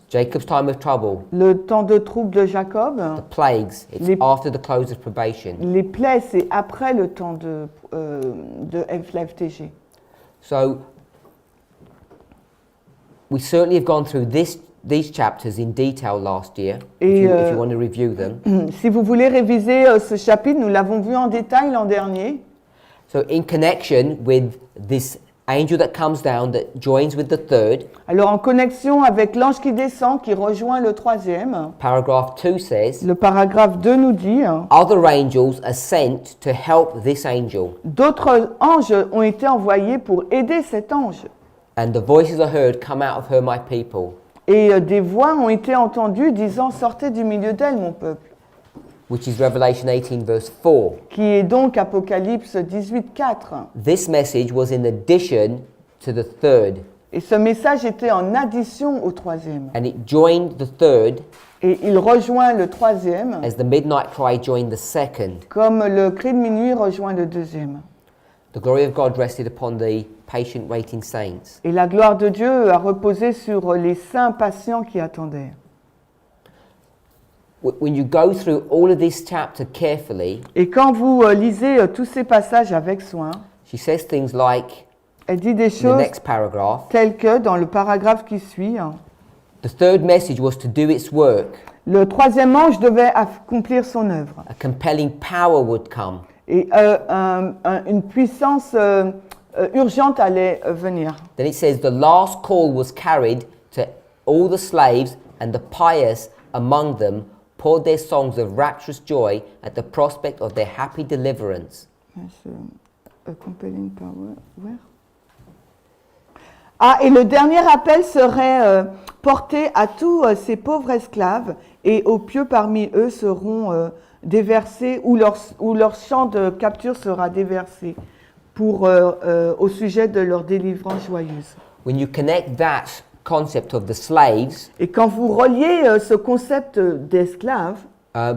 Jacob's time of trouble, Le temps de trouble de Jacob. the plagues, it's Les- after the close of probation. Les plaies, c'est après le temps de FTG. So, we certainly have gone through these chapters in detail last year, Et, if you want to review them. Si vous voulez réviser ce chapitre, nous l'avons vu en détail l'an dernier. So, in connection with this angel that comes down that joins with the third, Alors en connexion avec l'ange qui descend, qui rejoint le troisième, paragraph 2 says, le paragraphe 2 nous dit, other angels are sent to help this angel, d'autres anges ont été envoyés pour aider cet ange. and the voices are heard, come out of her, my people. Et des voix ont été entendues disant, sortez du milieu d'elle, mon peuple. Which is Revelation 18 verse 4. Qui est donc Apocalypse 18, 4. This message was in addition to the third, Et ce message était en addition au troisième. and it joined the third Et il rejoint le troisième, as the midnight cry joined the second. comme le cri de minuit rejoint le deuxième. The glory of God rested upon the patient waiting saints. Et la gloire de Dieu a reposé sur les saints patients qui attendaient. When you go through all of this chapter carefully, Et quand vous lisez tous ces passages avec soin, she says things like, elle dit des in the choses next paragraph, telles que dans le paragraphe qui suit, the third message was to do its work. le troisième ange devait accomplir son œuvre. A compelling power would come. Et une puissance urgente allait venir. Then it says the last call was carried to all the slaves and the pious among them poured their songs of rapturous joy at the prospect of their happy deliverance. Compelling power. Where? Ah, et le dernier appel serait porté à tous ces pauvres esclaves, et aux pieux parmi eux seront déversés, ou leur champ de capture sera déversé au sujet de leur délivrance joyeuse. When you connect that concept of the slaves Et quand vous reliez ce concept d'esclaves,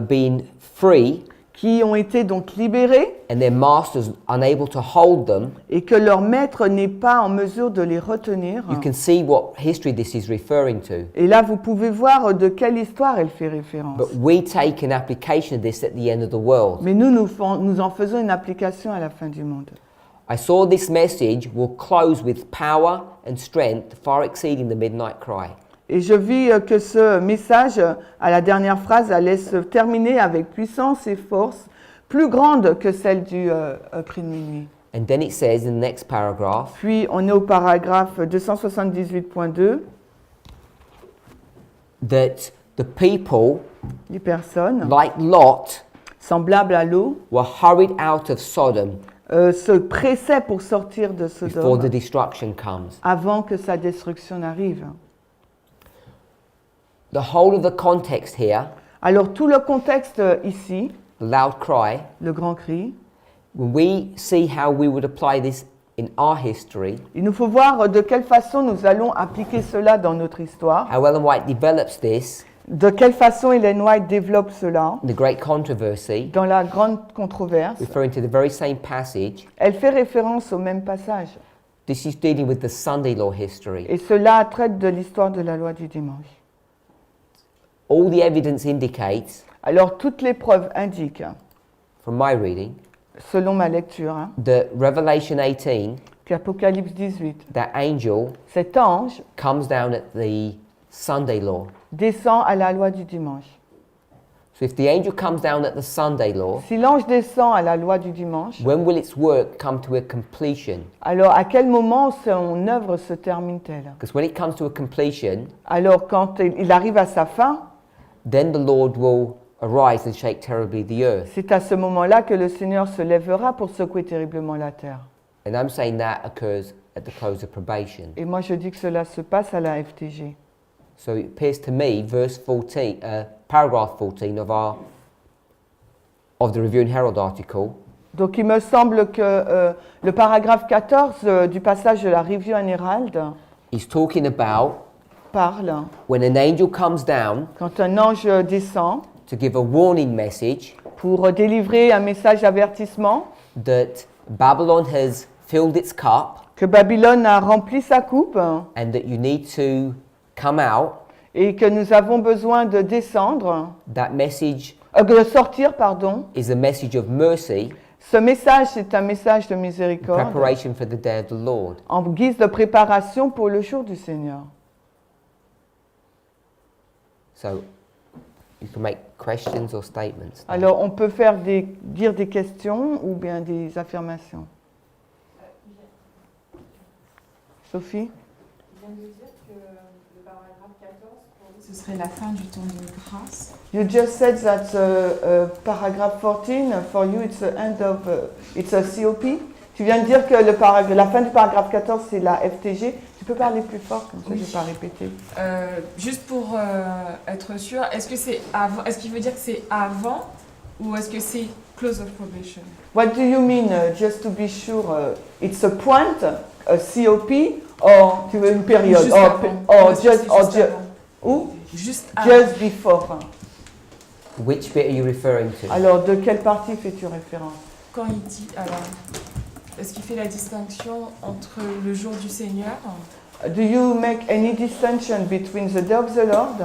being free qui ont été donc libérés, and their masters unable to hold them, et que leur maître n'est pas en mesure de les retenir, you can see what history this is referring to. et là vous pouvez voir de quelle histoire elle fait référence. But we take an application of this at the end of the world. Mais nous en faisons une application à la fin du monde. I saw this message will close with power and strength far exceeding the midnight cry. Et je vis que ce message, à la dernière phrase, allait se terminer avec puissance et force plus grande que celle du cri de minuit. And then it says in the next paragraph, Puis on est au paragraphe 278.2, that the people, les personnes, like Lot, semblables à l'eau, were hurried out of Sodom se pressaient pour sortir de before Sodome the destruction comes. avant que sa destruction n'arrive. The whole of the context here, Alors tout le contexte ici, the loud cry, le grand cri, when we see how we would apply this in our history, il nous faut voir de quelle façon nous allons appliquer cela dans notre histoire, how Ellen White develops this, de quelle façon Ellen White développe cela the great controversy, dans la grande controverse. referring to the very same passage. Elle fait référence au même passage. This is dealing with the Sunday law history. Et cela traite de l'histoire de la loi du dimanche. All the evidence indicates, Alors toutes les preuves indiquent, from my reading, selon ma lecture, that Revelation 18, qu'Apocalypse 18, that angel cet ange comes down at the Sunday law. descend à la loi du dimanche. So if the angel comes down at the Sunday law, Si l'ange descend à la loi du dimanche, when will its work come to a completion? alors à quel moment son œuvre se termine-t-elle? Because when it comes to a completion, Alors quand il arrive à sa fin, then the Lord will arise and shake terribly the earth. c'est à ce moment-là que le Seigneur se lèvera pour secouer terriblement la terre. And I'm saying that occurs at the close of probation. Et moi je dis que cela se passe à la FTG. So it appears to me, paragraph 14 of the Review and Herald article Donc il me semble que le paragraphe 14 du passage de la Review and Herald is talking about parle, when an angel comes down quand un ange descend to give a warning message pour délivrer un message d'avertissement, that Babylon has filled its cup que Babylone a rempli sa coupe and that you need to come out. et que nous avons besoin de descendre, That message de sortir, pardon. is a message of mercy, Ce message, c'est un message de miséricorde preparation for the day of the Lord. en guise de préparation pour le jour du Seigneur. So you can make questions or statements. Alors on peut dire des questions ou bien des affirmations. Sophie? Je viens de dire que le paragraphe 14, pour vous, ce serait la fin du temps de grâce. You just said that paragraph 14, for you it's the end of, it's a COP. Tu viens de dire que la fin du paragraphe 14 c'est la FTG. Tu peux parler plus fort comme ça, Oui. je ne vais pas répéter. Juste pour être sûr, est-ce qu'il veut dire que c'est avant ou est-ce que c'est close of probation? What do you mean, just to be sure, it's a point, a COP, or tu veux une période, Juste or, avant. or Est-ce que just, c'est or juste ju- avant? ou Juste avant. just before. Which bit are you referring to? Alors, de quelle partie fais-tu référence? Quand il dit, alors, est-ce qu'il fait la distinction entre le jour du Seigneur Do you make any distinction between the day of the Lord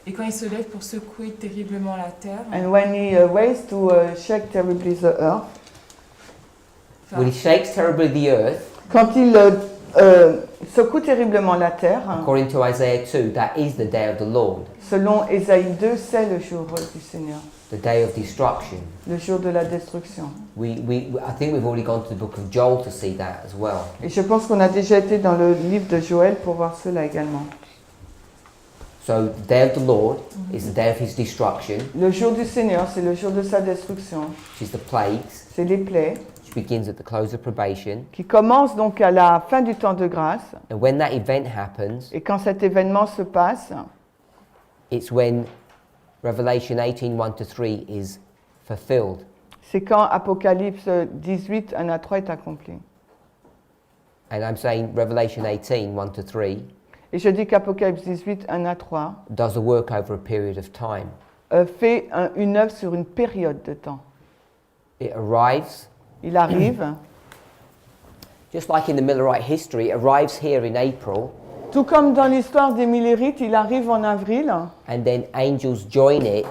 et quand il se lève pour secouer terriblement la terre? and when he waits to shake terribly the earth? Enfin, When he shakes terribly the earth, Quand il secoue terriblement la terre, according to Isaiah 2, that is the day of the Lord, selon Ésaïe 2, c'est le jour du Seigneur, the day of destruction. le jour de la destruction. I think we've already gone to the book of Joel to see that as well. Et je pense qu'on a déjà été dans le livre de Joël pour voir cela également. So the day of the Lord is the day of his destruction, Le jour du Seigneur, c'est le jour de sa destruction. which is the plagues, C'est les plaies which begins at the close of probation. qui commencent donc à la fin du temps de grâce. And when that event happens, Et quand cet événement se passe, it's when Revelation 18:1-3 is fulfilled. c'est quand Apocalypse 18, 1 à 3 est accompli. And I'm saying Revelation 18:1-3 Et je dis qu'Apocalypse 18, 1 à 3 does a work over a period of time. fait une œuvre sur une période de temps. It arrives, Il arrive, just like in the Millerite history, it arrives here in April, tout comme dans l'histoire des Millérites, il arrive en avril. and then angels join it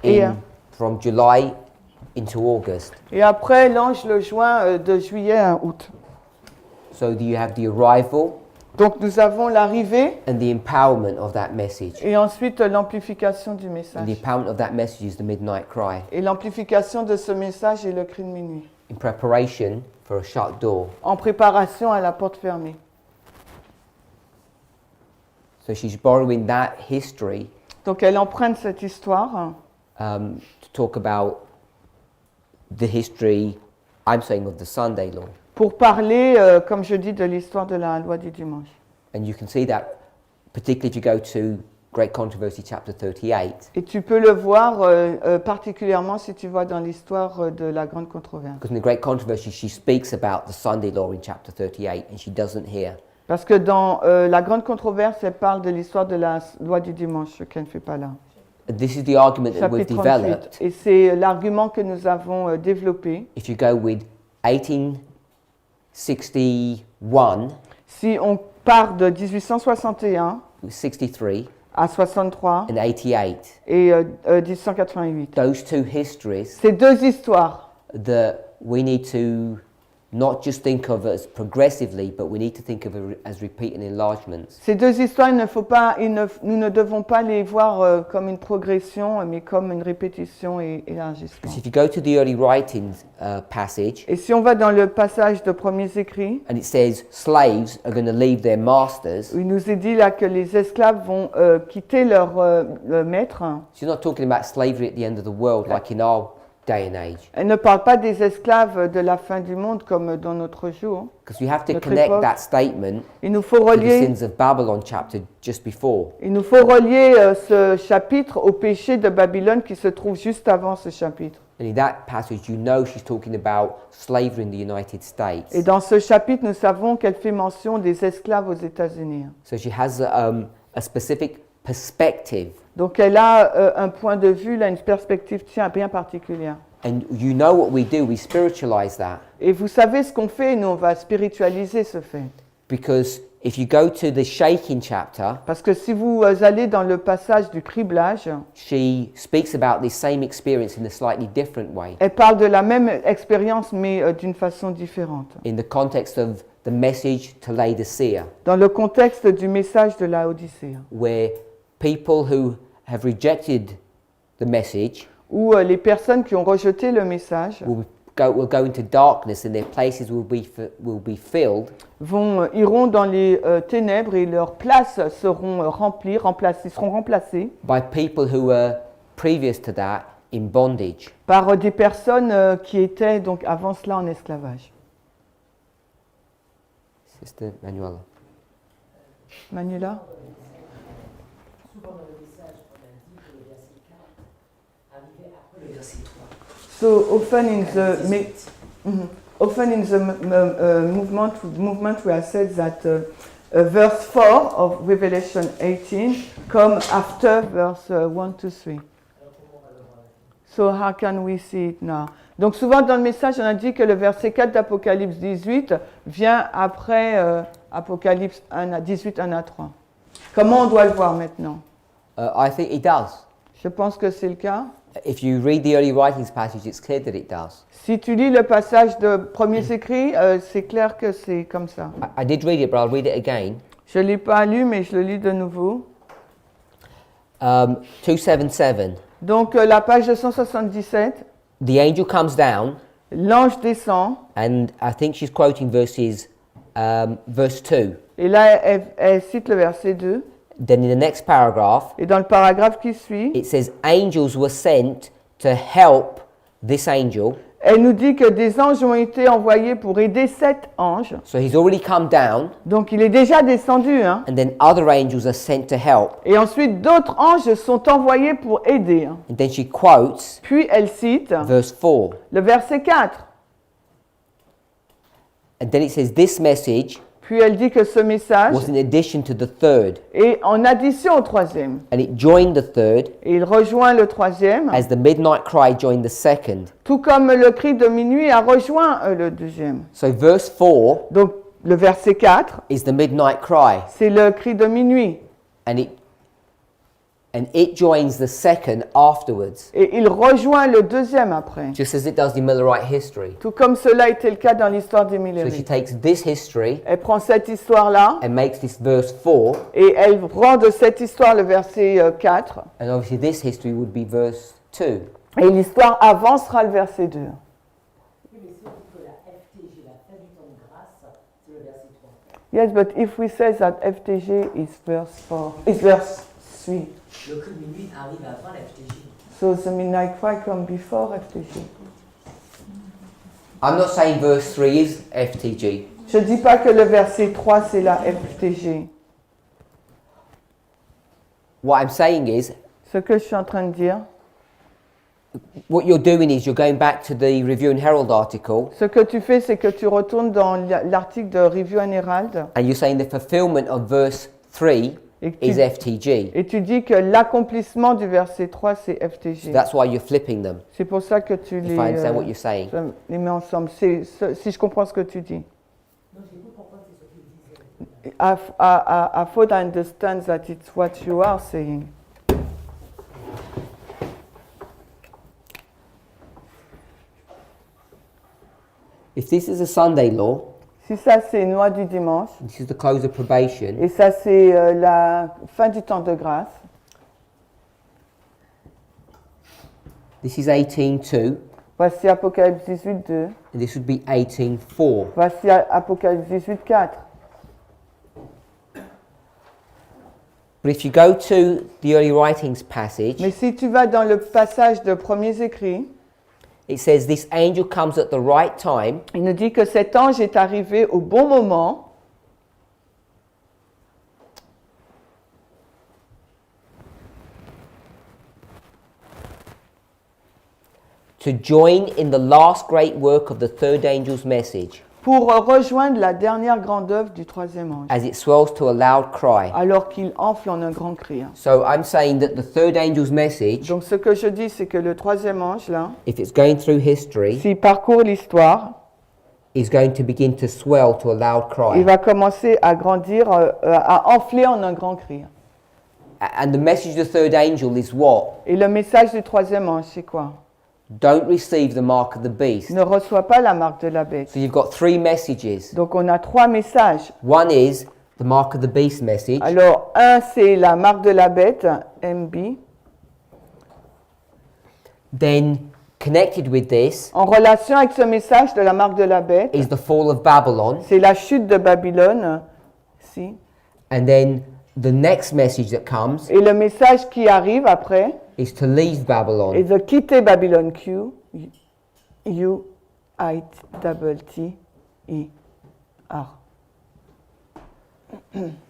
Et, from July into August. Et après, l'ange le joint de juillet à août. So you have the arrival Donc nous avons l'arrivée and the empowerment of that message. et ensuite l'amplification du And message. the empowerment of that message is the midnight cry, Et l'amplification de ce message est le cri de minuit, in preparation for a shut door. en préparation à la porte fermée. So she's borrowing that history Donc elle emprunte cette histoire to talk about the history, I'm saying, of the Sunday law. pour parler, comme je dis, de l'histoire de la loi du dimanche. And you can see that, particularly if you go to Great Controversy chapter 38, Et tu peux le voir particulièrement si tu vois dans l'histoire de la grande controverse. because in the Great Controversy she speaks about the Sunday law in chapter 38, and she doesn't here. Parce que dans la grande controverse, elle parle de l'histoire de la loi du dimanche, ce qu'elle ne fait pas là. And this is the argument that we've Chapitre 38. developed. Et c'est l'argument que nous avons développé. If you go with 1861, Si on part de 1861 63, à 63 and 88, et 1888, those two histories c'est deux histoires that we need to not just think of as progressively, but we need to think of as repeat and enlargements. Ces deux histoires, nous ne devons pas les voir comme une progression, mais comme une répétition et élargissement. So if you go to the early writings passage, Et si on va dans le passage de Premiers Écrits, and it says slaves are going to leave their masters, où il nous est dit là que les esclaves vont quitter leur maître. she's not talking about slavery at the end of the world like in our day and age. Elle ne parle pas des esclaves de la fin du monde comme dans notre jour. Because you have to Notre connect époque. that statement Il nous faut to the relier, sins of Babylon chapter just before. ce chapitre au péché de Babylone qui se trouve juste avant ce chapitre. And in that passage, you know she's talking about slavery in the United States. Et dans ce chapitre, nous savons qu'elle fait mention des esclaves aux États-Unis. So she has a specific perspective. Donc elle a un point de vue, là, une perspective bien particulière. And you know what we do, we spiritualize that. Et vous savez ce qu'on fait, nous on va spiritualiser ce fait. Because if you go to the shaking chapter, Parce que si vous allez dans le passage du criblage, she speaks about this same experience in a slightly different way, elle parle de la même expérience mais d'une façon différente. in the context of the message to Laodicea, Dans le contexte du message de la Odyssée, where people who have rejected the message où les personnes qui ont rejeté le message will go into darkness and their places will be filled iront dans les ténèbres et leurs places seront seront remplacées by people who were previous to that in bondage. par des personnes qui étaient donc avant cela en esclavage. Sister Manuela. Manuela? Souvent dans le message, on a dit que le verset 4 arrivait après le verset 3. So often in the movement we have said that verse 4 of Revelation 18 come after verse 1 to 3. So how can we see it now? Donc souvent dans le message, on a dit que le verset 4 d'Apocalypse 18 vient après Apocalypse 18, 1 à 3. Comment on doit le voir maintenant? I think it does. Je pense que c'est le cas. If you read the early writings passage, it's clear that it does. Si tu lis le passage de Premiers Écrits, c'est clair que c'est comme ça. I did read it, but I'll read it again. Je ne l'ai pas lu, mais je le lis de nouveau. 277. Donc la page 277, The angel comes down, l'ange descend, and I think she's quoting verse 2. et là elle cite le verset 2. then in the next paragraph, Et dans le paragraphe qui suit, it says angels were sent to help this angel. elle nous dit que des anges ont été envoyés pour aider cet ange. So he's already come down, Donc il est déjà descendu. Hein. and then other angels are sent to help. Et ensuite, d'autres anges sont envoyés pour aider. Hein. And then she quotes Puis elle cite verse 4. le verset 4. And then it says this message Puis elle dit que ce message was in addition to the third. est en addition au troisième. And it joined the third Et il rejoint le troisième, as the midnight cry joined the second. tout comme le cri de minuit a rejoint le deuxième. So verse 4 Donc le verset 4, is the midnight cry. c'est le cri de minuit. And it joins the second afterwards, Et il rejoint le deuxième après. just as it does in Millerite history. Tout comme cela était le cas dans l'histoire des So she Millerites. takes this history Elle prend cette histoire-là and makes this verse 4, et elle rend de cette histoire le verset 4. and obviously this history would be verse 2. Et l'histoire avancera le verset 2. Oui, mais si on dit que la FTG, la fin du temps de grâce, c'est le verset 3. Yes, but if we say that FTG is verse 4, is verse 3, Le cri de minuit arrive avant la FTG. so the midnight cry come before FTG. I'm not saying verse 3 is FTG. Je ne dis pas que le verset 3 c'est la FTG. What I'm saying is, Ce que je suis en train de dire, what you're doing is you're going back to the Review and Herald article, ce que tu fais, c'est que tu retournes dans l'article de Review and Herald and you're saying the fulfillment of verse 3 et is tu, FTG. et tu dis que l'accomplissement du verset 3 c'est So FTG. that's why you're flipping them, C'est pour ça que tu if I understand what les, you're saying. les mets ensemble. Si je comprends ce que tu dis. Non, j'ai pas compris ce qu'il disait. I thought I understand that it's what you are saying. If this is a Sunday law, Si ça c'est une loi du dimanche, this is the close of probation, et ça c'est la fin du temps de grâce, this is 18:2, voici Apocalypse 18.2, and this would be 18:4. voici Apocalypse 18.4. But if you go to the early writings passage, Mais si tu vas dans le passage de premiers écrits, it says this angel comes at the right time il nous dit que cet ange est arrivé au bon moment to join in the last great work of the third angel's message pour rejoindre la dernière grande œuvre du troisième ange, as it swells to a loud cry. alors qu'il enfle en un grand cri. So I'm saying that the third angel's message, Donc ce que je dis, c'est que le troisième ange, là, if it's going through history, s'il parcourt l'histoire, is going to begin to swell to a loud il cry. va commencer à grandir, à enfler en un grand cri. And the message of the third angel is what? Et le message du troisième ange, c'est quoi? Don't receive the mark of the beast. Ne reçois pas la marque de la bête. So you've got three messages. Donc on a trois messages. One is the mark of the beast message. Alors, un, c'est la marque de la bête, MB. Then connected with this En relation avec ce message de la marque de la bête, is the fall of Babylon. c'est la chute de Babylone. Si. And then the next message that comes Et le message qui arrive après is to leave est Babylon. de quitter Babylone. Q, U, I, T, E, R.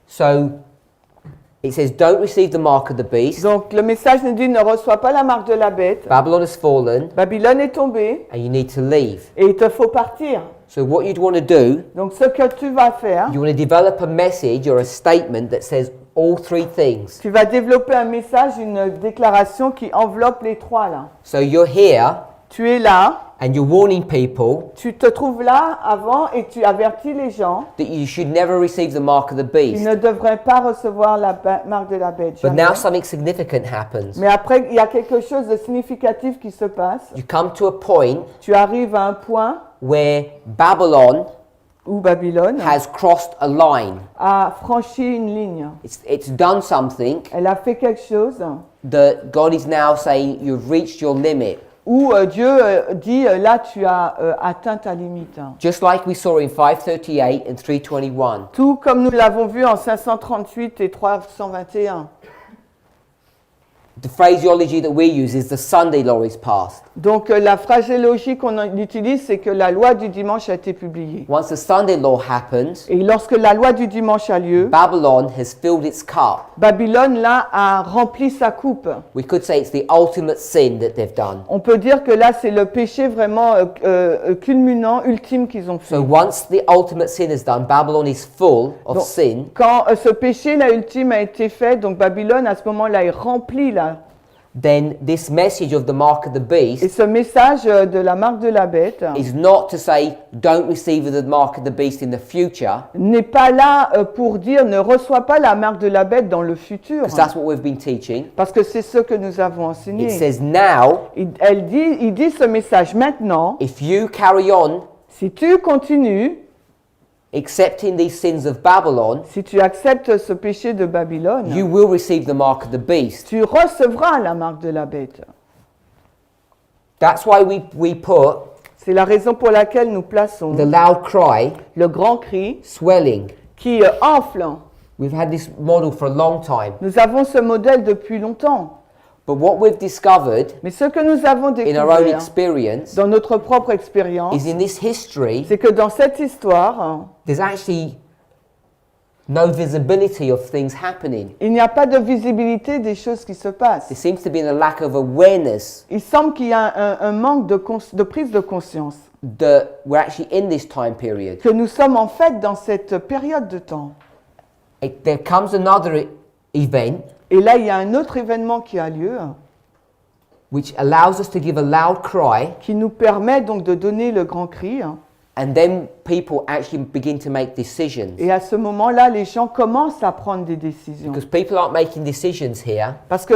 So it says, don't receive the mark of the beast. Donc le message nous dit ne reçois pas la marque de la bête. Babylon has fallen Babylone est tombée and you need to leave. et il te faut partir. So what you'd want to do, Donc ce que tu vas faire, you want to develop a message or a statement that says all three things. tu vas développer un message, une déclaration qui enveloppe les trois là. So you're here Tu es là, and you're warning people tu te trouves là avant et tu avertis les gens that you should never receive the mark of the qu'ils beast. ne devraient pas recevoir la marque de la bête. But jamais. now something significant happens. Mais après, il y a quelque chose de significatif qui se passe. You come to a point Tu arrives à un point where Babylon où Babylone has crossed a line. a franchi une ligne. It's done something Elle a fait quelque chose that God is now saying you've reached your limit. où Dieu dit là tu as atteint ta limite. Just like we saw in 538 and 321. Tout comme nous l'avons vu en 538 et 321. The phraseology that we use is the Sunday law is passed. Donc la phraséologie qu'on utilise, c'est que la loi du dimanche a été publiée. Once the Sunday law happens, Et lorsque la loi du dimanche a lieu, Babylon has filled its cup. Babylone là a rempli sa coupe. We could say it's the ultimate sin that they've done. On peut dire que là c'est le péché vraiment culminant, ultime qu'ils ont fait. So once the ultimate sin is done, Babylon is full of Donc, sin. quand ce péché là ultime a été fait, donc Babylone à ce moment-là est remplie là. Then this message of the mark of the Et beast ce message de la marque de la bête is not to say don't receive the mark of the beast in the future, n'est pas là pour dire ne reçois pas la marque de la bête dans le futur. because that's what we've been teaching. Parce que c'est ce que nous avons It enseigné. says now, Il dit ce message maintenant, if you carry on si tu continues, accepting these sins of Babylon, si tu acceptes ce péché de Babylone, you will receive the mark of the beast. tu recevras la marque de la bête. That's why we put C'est la raison pour laquelle nous plaçons the loud cry, le grand cri swelling. qui enfle. We've had this model for a long time. Nous avons ce modèle depuis longtemps. But what we've discovered Mais ce que nous avons in our own découvert experience dans notre propre expérience, is in this history, c'est que dans cette histoire, there's actually no visibility of things happening. il n'y a pas de visibilité des choses qui se passent. There seems to be a lack of awareness Il semble qu'il y a un manque de prise de conscience, that we're actually in this time period. que nous sommes en fait dans cette période de temps. There comes another event Et là, il y a un autre événement qui a lieu, which allows us to give a loud cry, qui nous permet donc de donner le grand cri. and then people actually begin to make decisions. Et à ce moment-là, les gens commencent à prendre des décisions. Because people aren't making decisions here Parce que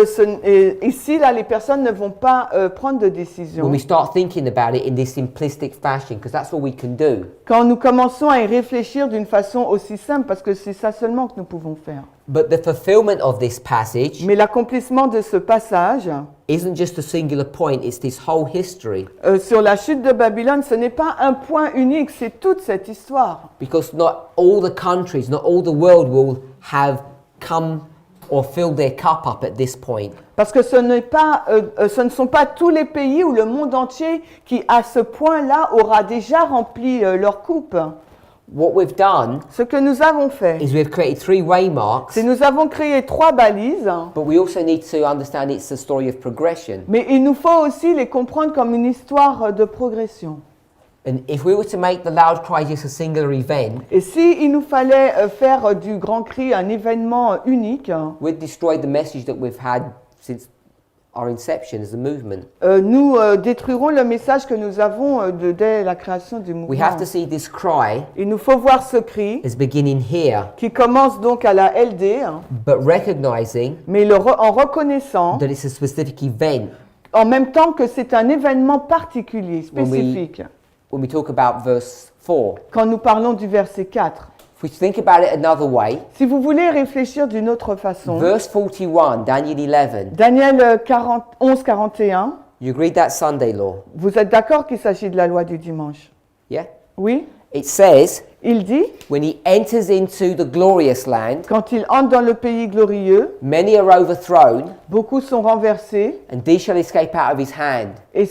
ici, là, les personnes ne vont pas prendre de décisions. when we start thinking about it in this simplistic fashion, because that's all we can do. Quand nous commençons à y réfléchir d'une façon aussi simple, parce que c'est ça seulement que nous pouvons faire. But the fulfillment of this passage Mais l'accomplissement de ce passage isn't just a singular point, it's this whole history. sur la chute de Babylone, ce n'est pas un point unique, c'est toute cette histoire. Because not all the countries, not all the world will have come or filled their cup up at this point. Parce que ce ne sont pas tous les pays ou le monde entier qui, à ce point-là, aura déjà rempli leur coupe. What we've done Ce que nous avons fait, is we've created 3 waymarks, c'est nous avons créé 3 balises, but we also need to understand it's a story of progression. mais il nous faut aussi les comprendre comme une histoire de progression. And if we were to make the loud cry just a singular event, Et si il nous fallait faire du grand cri un événement unique, we'd destroy the message that we've had since our inception as a movement. nous détruirons le message que nous avons dès la création du We mouvement. have to see this cry Il nous faut voir ce cri as beginning here, qui commence donc à la LD, but recognizing mais en reconnaissant that it's a specific event. en même temps que c'est un événement particulier, spécifique. When we talk about verse 4, Quand nous parlons du verset 4, if we think about it another way, si vous voulez réfléchir d'une autre façon, verse 41, Daniel 11, Daniel 11, 41, you agreed that Sunday law, vous êtes d'accord qu'il s'agit de la loi du dimanche? yeah? Oui? It says, Il dit, when he enters into the glorious land, quand il entre dans le pays glorieux, many are overthrown, beaucoup sont renversés, and these shall escape out of his hand. et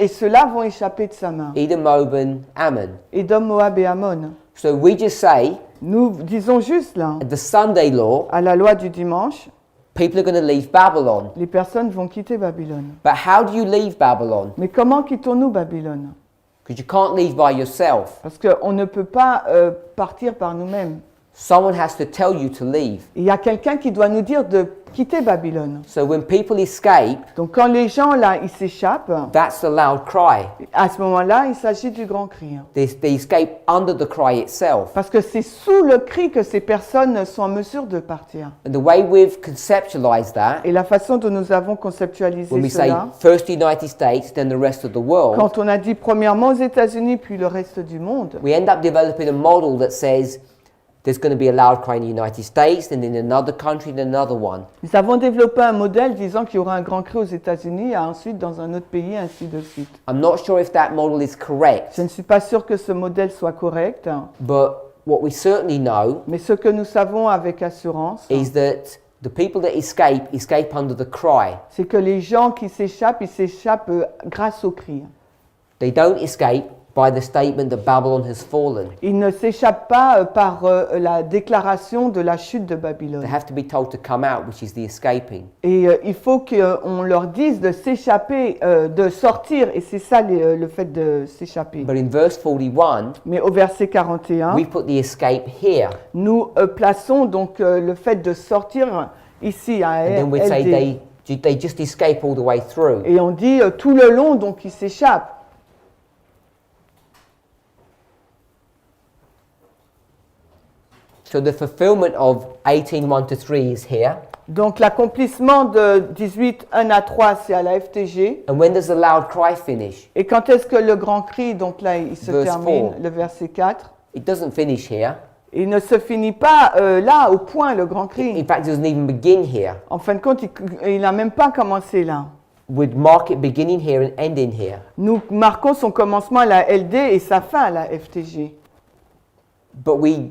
ceux-là vont échapper de sa main. Edom, Moab, and Ammon. Édom, Moab et Ammon. So we just say, Nous disons juste là, the Sunday law, à la loi du dimanche, people are going to leave Babylon. les personnes vont quitter Babylone. But how do you leave Babylon? Mais comment quittons-nous Babylone? Because you can't leave by yourself. Parce qu'on ne peut pas partir par nous-mêmes. Someone has to tell you to leave. Il y a quelqu'un qui doit nous dire de quitter Babylone. So when people escape, Donc quand les gens là, ils s'échappent, that's the loud cry. à ce moment-là, il s'agit du grand cri. They escape under the cry itself. Parce que c'est sous le cri que ces personnes sont en mesure de partir. And the way we've conceptualized that, Et la façon dont nous avons conceptualisé when we say cela, first United States, then the rest of the world, quand on a dit premièrement aux États-Unis puis le reste du monde, we end up developing a model that says there's going to be a loud cry in the United States, and in another country, and another one. Nous avons développé un modèle disant qu'il y aura un grand cri aux États-Unis et ensuite dans un autre pays, ainsi de suite. I'm not sure if that model is correct, Je ne suis pas sûr que ce modèle soit correct, but what we certainly know mais ce que nous savons avec assurance, is that the people that escape under the cry. c'est que les gens qui s'échappent, ils s'échappent grâce au cri. They don't escape by the statement that Babylon has fallen. Ils ne s'échappent pas par la déclaration de la chute de Babylone. They have to be told to come out, which is the escaping. Et il faut qu'on leur dise de s'échapper, de sortir, et c'est ça le fait de s'échapper. But in verse 41, Mais au verset 41, we put the escape here. nous plaçons donc le fait de sortir ici à And then we say LD. they just escape all the way through. Et on dit tout le long, donc ils s'échappent. So the fulfillment of 18:1-3 is here. Donc l'accomplissement de 18, 1 à 3, c'est à la FTG. And when does the loud cry finish? Et quand est-ce que le grand cri, donc là il se Verse termine, 4. le verset 4. It doesn't finish here. Il ne se finit pas là, au point, le grand cri. In fact, it doesn't even begin here. En fin de compte, il n'a même pas commencé là. We'd mark it beginning here and ending here. Nous marquons son commencement à la LD et sa fin à la FTG. But we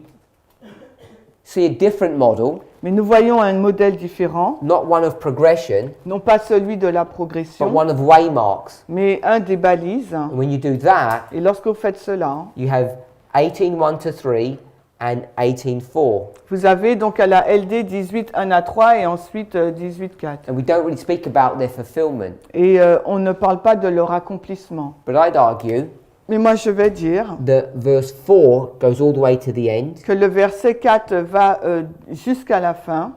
see a different model, Mais nous voyons un modèle différent, not one of progression, non pas celui de la but progression, one of waymarks. mais un des balises. And when you do that, Et lorsque vous faites cela, you have 18:1-3 and 18:4. vous avez donc à la LD 18, 1 à 3 et ensuite 18, 4. And we don't really speak about their fulfillment. Et on ne parle pas de leur accomplissement. But I'd argue Mais moi je vais dire that verse 4 goes all the way to the end, que le verset 4 va jusqu'à la fin,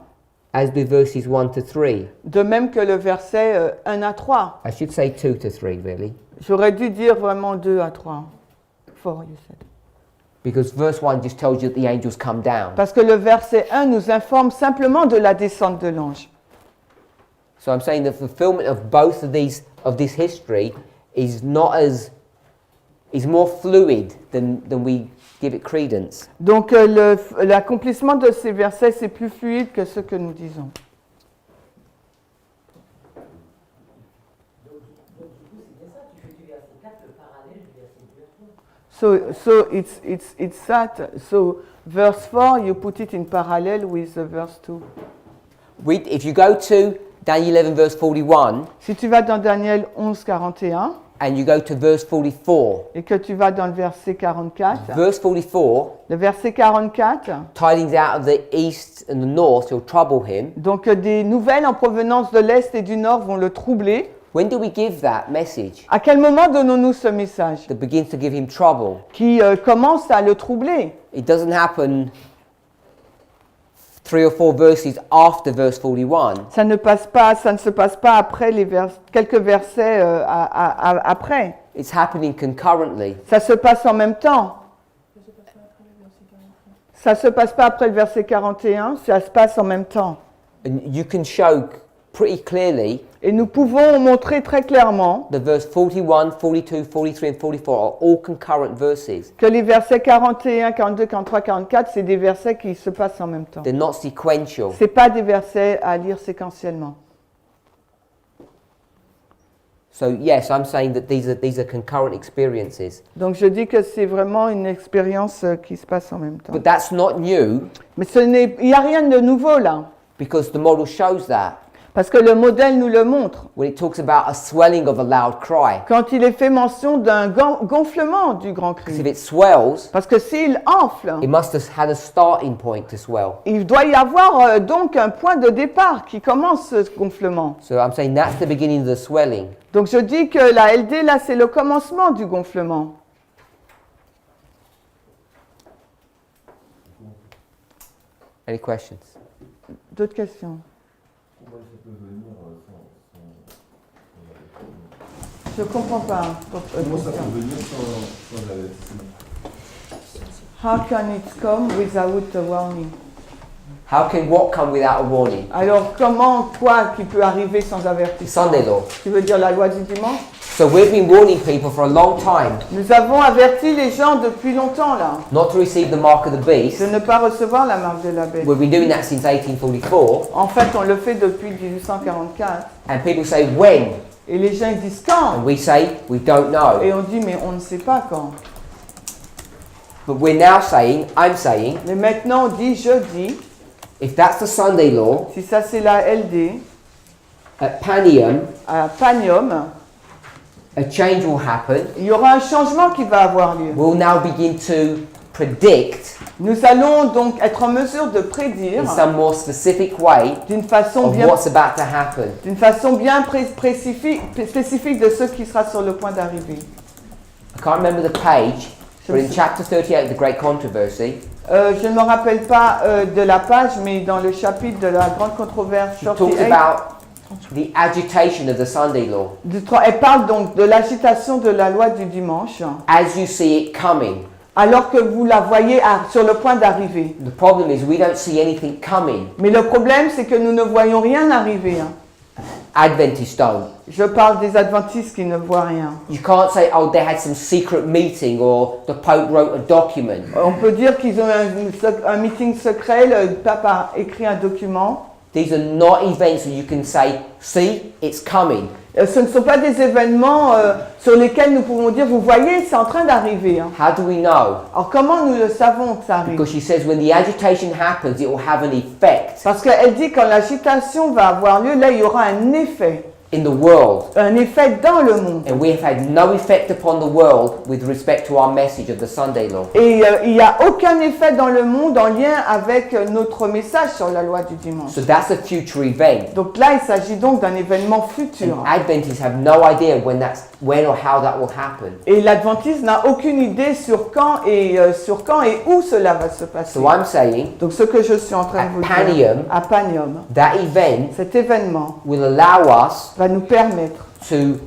as do verses 1-3. de même que le verset 1 à 3. I should say 2-3, really, J'aurais dû dire vraiment 2 à 3. 4, you said. because verse 1 just tells you that the angels come down. Parce que le verset 1 nous informe simplement de la descente de l'ange. So I'm saying the fulfillment of both of this history is more fluid than we give it credence. Donc l'accomplissement de ces versets, c'est plus fluide que ce que nous disons. Donc, du coup, c'est bien ça, tu fais du verset 4 le parallèle du verset 2 à 3. So it's that. So verse 4, you put it in parallel with verse 2. If you go to Daniel 11 verse 41 Si tu vas dans Daniel 11, 41 and you go to verse 44, et que tu vas dans le verset 44, verse 44, le verset 44, tidings out of the east and the north shall trouble him. donc des nouvelles en provenance de l'Est et du Nord vont le troubler. When do we give that message? À quel moment donnons-nous ce message That begins to give him trouble. qui commence à le troubler? It doesn't happen 3 or 4 verses after verse 41. Ça ne se passe pas après quelques versets après. It's happening concurrently. Ça se passe en même temps. Ça se passe pas après le verset 41, ça se passe en même temps. And you can show pretty clearly Et nous pouvons montrer très clairement the verse 41, 42, 43 and 44 are all concurrent verses. que les versets 41, 42, 43, 44, c'est des versets qui se passent en même temps. They're not sequential. Ce n'est pas des versets à lire séquentiellement. So yes, I'm saying that these are concurrent experiences. Donc je dis que c'est vraiment une expérience qui se passe en même temps. But that's not new Mais il n'y a rien de nouveau là, because the model shows that. parce que le modèle nous le montre. When it talks about a swelling of a loud cry. Quand il est fait mention d'un gonflement du grand Because if cri. it swells, Parce que s'il enfle, it must have had a starting point to swell. il doit y avoir donc un point de départ qui commence ce gonflement. So I'm saying that's the beginning of the swelling. Donc je dis que la LD là, c'est le commencement du gonflement. Any questions? D'autres questions? Je comprends pas. Comment ça peut venir sans avertissement? How can it come without a warning? How can what come without a warning? Alors comment quoi qui peut arriver sans avertissement? Sunday law. Tu veux dire la loi du dimanche? So we've been warning people for a long time Nous avons averti les gens depuis longtemps là not to receive the mark of the beast. de ne pas recevoir la marque de la bête. We've been doing that since 1844. En fait, on le fait depuis 1844. And people say, when? Et les gens ils disent quand. And we say, we don't know. Et on dit mais on ne sait pas quand. But we're now saying, I'm saying, Mais maintenant on dit, je dis, if that's the Sunday law, si ça c'est la LD, at Panium, à Panium, a change will happen. il y aura un changement qui va avoir lieu. We'll now begin to predict Nous allons donc être en mesure de prédire in some more specific way d'une façon of bien, what's about to happen. spécifique de ce qui sera sur le point d'arriver. I can't remember the page, but in chapter 38 of the Great Controversy, Je ne me rappelle pas de la page, mais dans le chapitre de la grande controverse, he talks 38, about the agitation of the Sunday law elle parle donc de l'agitation de la loi du dimanche, as you see it coming. alors que vous la voyez sur le point d'arriver. The problem is we don't see anything coming. Mais le problème, c'est que nous ne voyons rien arriver. Adventists don't. Je parle des adventistes qui ne voient rien. You can't say, oh, they had some secret meeting or the Pope wrote a document. On peut dire qu'ils ont un meeting secret, le pape a écrit un document. These are not events that you can say, see, it's coming. Ce ne sont pas des événements sur lesquels nous pouvons dire, vous voyez, c'est en train d'arriver. How do we know? Alors comment nous le savons que ça arrive? Because she says when the agitation happens, it will have an effect Parce qu'elle dit quand l'agitation va avoir lieu, là il y aura un effet in the world. dans le monde. And we have had no effect upon the world with respect to our message of the Sunday law. Et il n'y a aucun effet dans le monde en lien avec notre message sur la loi du dimanche. So that's a future event. Donc là, il s'agit donc d'un événement futur. And Adventists have no idea when or how that will happen. Et l'adventiste n'a aucune idée sur quand et où cela va se passer. So I'm saying Donc ce que je suis en train de vous At dire, Panium, à Panium, that event cet événement will allow us va nous permettre to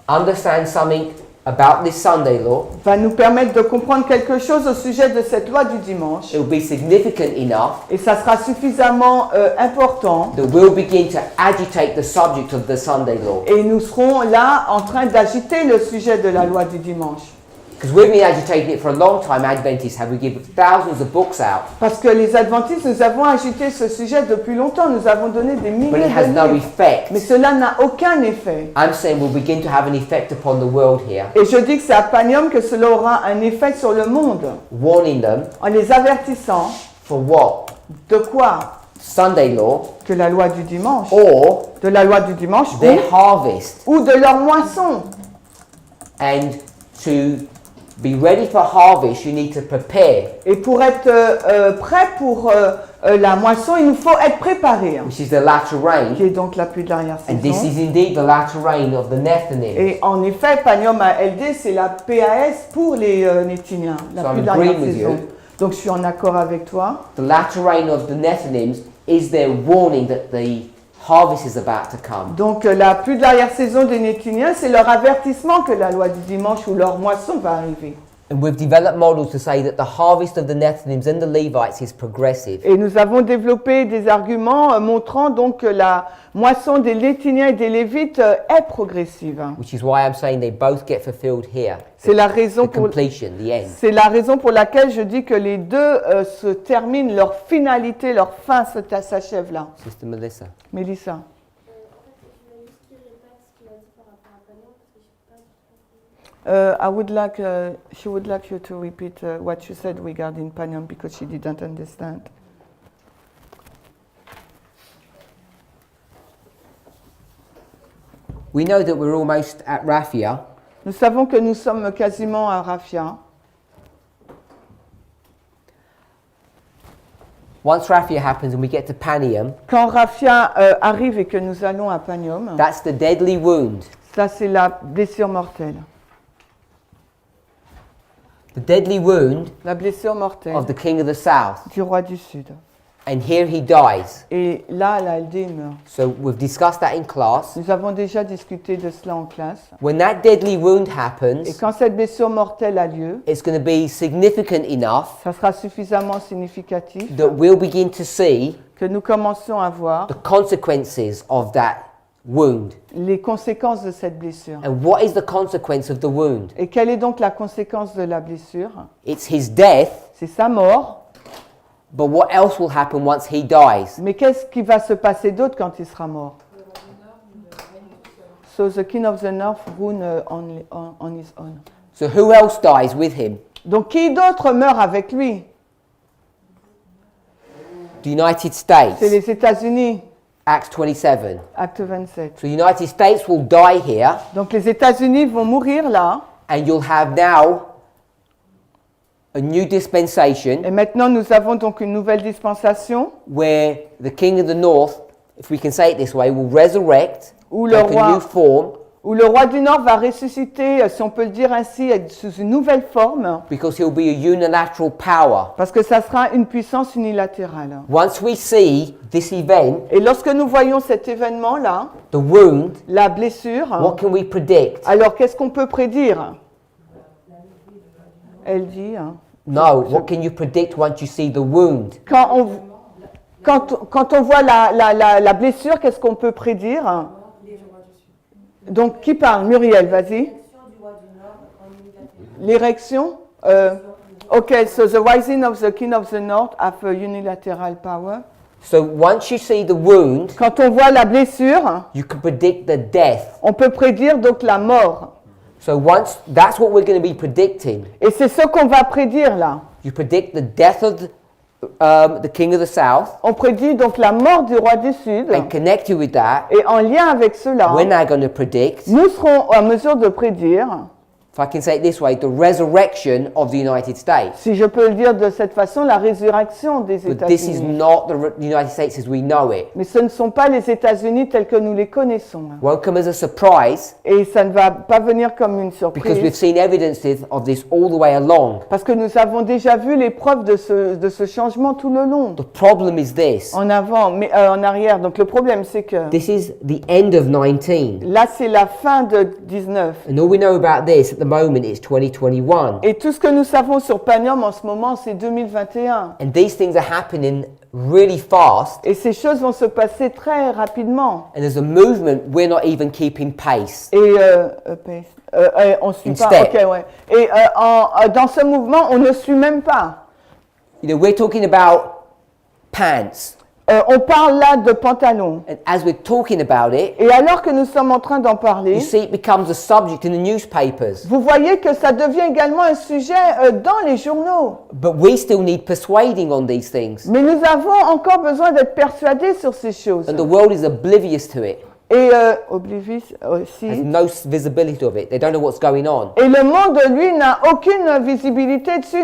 understand something about this Sunday law. de comprendre quelque chose au sujet de cette loi du dimanche. It will be significant enough Et ça sera suffisamment important. that we'll begin to agitate the subject of the Sunday law. Et nous serons là en train d'agiter le sujet de la loi du dimanche. Because we've been agitating it for a long time, Adventists have. We give thousands of books out, Parce que les adventistes, nous avons agité ce sujet depuis longtemps. Nous avons donné des but milliers it has de no livres. effect. Mais cela n'a aucun effet. I'm saying we'll begin to have an effect upon the world here, Et je dis que c'est à Panium que cela aura un effet sur le monde. warning them En les avertissant for what? de quoi? Sunday law Que la loi du dimanche. or De la loi du dimanche their harvest. ou de leur moisson. And to be ready for harvest, you need to prepare, Et pour être prêt pour la moisson, il nous faut être préparé. which is the latter rain. Qui est donc la pluie de And this l'arrière-saison. is indeed the latter rain of the Nethinim. Et en effet, Panium à LD, c'est la PAS pour les Néthiniens, la So pluie I'm de agreeing with l'arrière-saison. you. Donc je suis en accord avec toi. The latter rain of the Nethinims is their warning that the harvest is about to come. Donc la pluie de l'arrière-saison des Néthiniens, c'est leur avertissement que la loi du dimanche ou leur moisson va arriver. And we've developed models to say that the harvest of the Nethinims and the Levites is progressive. Et nous avons développé des arguments montrant donc que la moisson des Néthiniens et des Lévites est progressive. Which is why I'm saying they both get fulfilled here. C'est la raison The pour completion, the end. C'est la raison pour laquelle je dis que les deux se terminent, leur finalité, leur fin s'achève là. Sister Melissa. Mélissa. She would like you to repeat what you said regarding Panium because she didn't understand. We know that we're almost at Raphia. Nous savons que nous sommes quasiment à Raphia. Once Raphia happens and we get to Panium, Quand Raphia arrive et que nous allons à Panium, that's the deadly wound. ça c'est la blessure mortelle. The deadly wound La blessure mortelle of the king of the south. du roi du Sud. And here he dies. Et là, la LD meurt. So we've discussed that in class. Nous avons déjà discuté de cela en classe. When that deadly wound Et happens, quand cette blessure mortelle a lieu, it's going to be significant enough ça sera suffisamment significatif that we'll begin to see que nous commençons à voir the consequences of that wound. les conséquences de cette blessure. And what is the consequence of the wound? Et quelle est donc la conséquence de la blessure? It's his death, C'est sa mort. but what else will happen once he dies? Mais qu'est-ce qui va se passer d'autre quand il sera mort? So the king of the north rule on his own. So who else dies with him? Donc qui d'autre meurt avec lui? The United C'est States. les États-Unis, Acts 27. acte 27. So the United States will die here, Donc les États-Unis vont mourir là. and you'll have now a new dispensation Et maintenant nous avons donc une nouvelle dispensation where the king of the north, if we can say it this way, will resurrect, où le take a new roi, form, où le roi du Nord va ressusciter, si on peut le dire ainsi, sous une nouvelle forme, because he'll be a unilateral power. parce que ça sera une puissance unilatérale. Once we see this event, Et lorsque nous voyons cet événement-là, the wound, la blessure, what can we predict? alors qu'est-ce qu'on peut prédire? Elle dit, hein, No, what can you predict once you see the wound? quand on voit la blessure, qu'est-ce qu'on peut prédire? Donc, qui parle? Muriel, vas-y. L'érection? Ok, so the rising of the king of the north after unilateral power. So once you see the wound, Quand on voit la blessure, you can predict the death. on peut prédire donc la mort. So once, that's what we're going to be predicting. Et c'est ce qu'on va prédire là. You predict the death of the king of the south, On prédit donc la mort du roi du Sud. and connected with that, Et en lien avec cela, we're now going to predict, nous serons en mesure de prédire, if I can say it this way, the resurrection of the United States. si je peux le dire de cette façon, la résurrection des But this is États-Unis. not the United States as we know it. Mais ce ne sont pas les États-Unis tels que nous les connaissons. Won't come as a surprise, Et ça ne va pas venir comme une because we've surprise. seen evidences of this all the way along. Parce que nous avons déjà vu les preuves de ce changement tout le long. The problem is this. En avant, mais en arrière. Donc le problème, c'est que This is the end of 19. là, c'est la fin de 19. And all we know about this at the moment is 2021. Et tout ce que nous savons sur Panium en ce moment, c'est 2021. And these things are happening really fast. Et ces choses vont se passer très rapidement. And as a movement, we're not even keeping pace. Et on suit In pas. step. Ok, ouais. Et dans ce mouvement, on ne suit même pas. You know, we're talking about pants. On parle là de pantalons. And as we're talking about it, Et alors que nous sommes en train d'en parler, you see it becomes a subject in the newspapers. vous voyez que ça devient également un sujet dans les journaux. But we still need persuading on these things. Mais nous avons encore besoin d'être persuadés sur ces choses. And the world is oblivious to it. Et oblivious aussi. Has no visibility of it. They don't know what's going on. Et le monde, lui, n'a aucune visibilité dessus.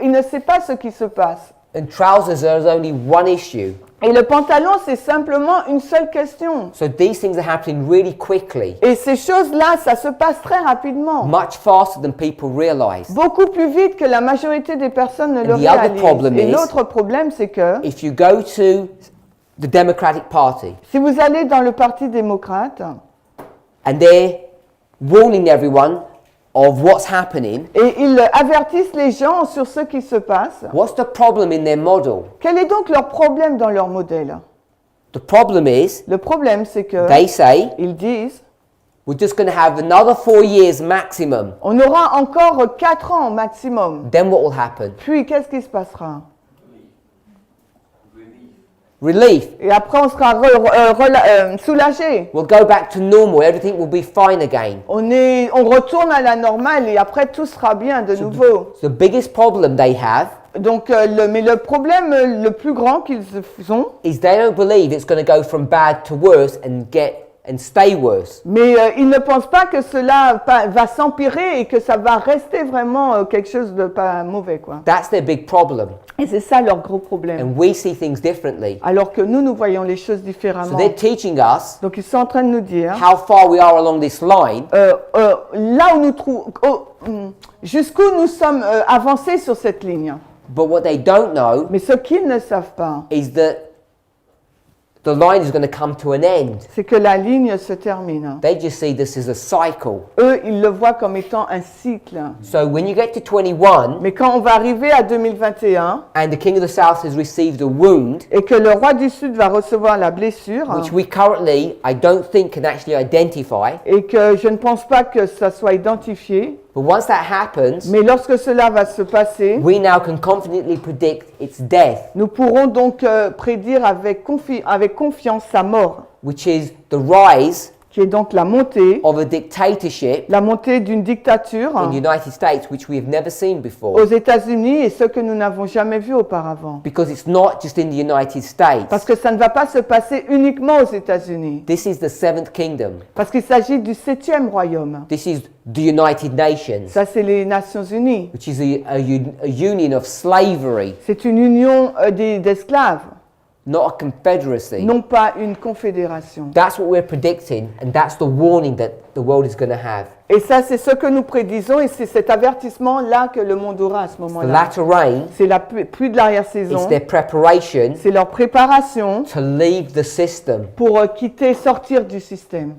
Il ne sait pas ce qui se passe. And trousers are only one issue. Et le pantalon, c'est simplement une seule question. So these things are happening really quickly, Et ces choses-là, ça se passe très rapidement. much faster than people realize. Beaucoup plus vite que la majorité des personnes ne le And the other réalisent. problem Et is- l'autre problème, c'est que If you go to the Democratic Party si vous allez dans le Parti démocrate and they're warning everyone of what's happening, et ils avertissent les gens sur ce qui se passe, what's the problem in their model? quel est donc leur problème dans leur modèle? The problem is Le problème, c'est que they say ils disent we're just going to have another 4 years maximum. on aura encore 4 ans maximum. Then what will happen? Puis, qu'est-ce qui se passera? Relief. Et après, on sera soulagé. We'll go back to normal. Everything will be fine again. On retourne à la normale et après, tout sera bien de nouveau. The biggest problem they have Donc, mais le problème le plus grand qu'ils ont, is they don't believe it's going to go from bad to worse and stay worse. mais ils ne pensent pas que cela va s'empirer et que ça va rester vraiment quelque chose de pas mauvais, quoi. That's their big problem. Et c'est ça leur gros problème. And we see things differently. Alors que nous voyons les choses So différemment. they're teaching us Donc, ils sont en train de nous dire how far we are along this line, là où nous trouvons, jusqu'où nous sommes avancés sur cette ligne. but what they don't know Mais ce qu'ils ne savent pas, is that the line is going to come to an end. c'est que la ligne se termine. They just see this as a cycle. Eux, ils le voient comme étant un cycle. So when you get to 21 Mais quand on va arriver à 2021 and the king of the south has received a wound, et que le roi du Sud va recevoir la blessure, which we currently, I don't think, can actually identify, et que je ne pense pas que ça soit identifié, but once that happens, mais lorsque cela va se passer, we now can confidently predict its death, nous pourrons donc prédire avec confiance sa mort, which is the rise qui est donc la montée of a dictatorship d'une dictature in the United States, which we have never seen before. aux États-Unis et ce que nous n'avons jamais vu auparavant. Because it's not just in the United States. Parce que ça ne va pas se passer uniquement aux États-Unis. This is the seventh kingdom. Parce qu'il s'agit du 7e royaume. This is the United Nations, Ça, c'est les Nations Unies. which is a union of slavery, C'est une union d'esclaves, not a confederacy. non pas une confédération. That's what we're predicting, and that's the warning that the world is going to have. Et ça, c'est ce que nous prédisons et c'est cet avertissement-là que le monde aura à ce The moment-là. latter rain C'est la pluie de l'arrière-saison, is their preparation c'est leur préparation to leave the system. pour sortir du système.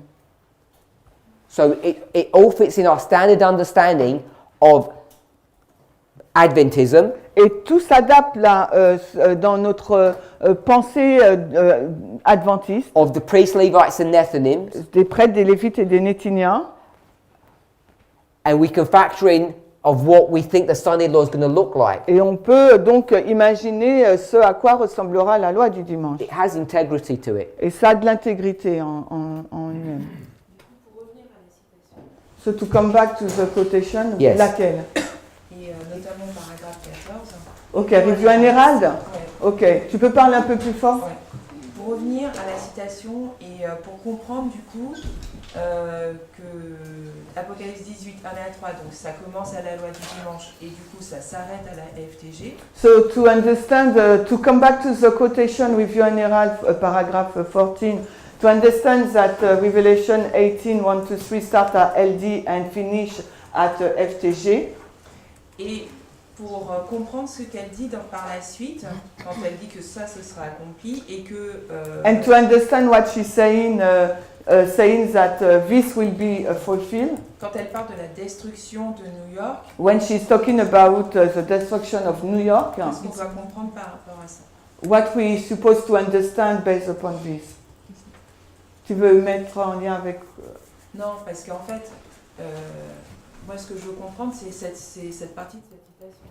So it all fits in our standard understanding of Adventism, Et tout s'adapte là dans notre pensée adventiste, of the priests, Levites, and Nethinims, des prêtres, des Lévites et des Néthiniens. and we can factor in of what we think the son-in-law is going to look like. Et on peut donc imaginer ce à quoi ressemblera la loi du dimanche. It has integrity to it. Et ça a de l'intégrité en lui-même. Pour revenir à la citation, So to come back to the quotation, Yes. laquelle? et notamment paragraphe 14. Ok, Review and Herald. Ouais. Ok, tu peux parler un peu plus fort? Ouais. Pour revenir à la citation et pour comprendre du coup que Apocalypse 18, 1 à 3, donc ça commence à la loi du dimanche et du coup ça s'arrête à la FTG. So to understand, to come back to the quotation Review and Herald, paragraph 14, to understand that Revelation 18, 1 to 3 start at LD and finish at FTG. Et pour comprendre ce qu'elle dit par la suite, quand elle dit que ça, ce sera accompli et que... And to understand what she's saying, saying that this will be fulfilled. quand elle parle de la destruction de New York, When she's talking about the destruction of New York, qu'est-ce qu'on doit comprendre par rapport à ça? what we supposed to understand based upon this. Tu veux mettre en lien avec... Non, parce qu'en fait, moi ce que je veux comprendre, c'est cette partie de cette citation.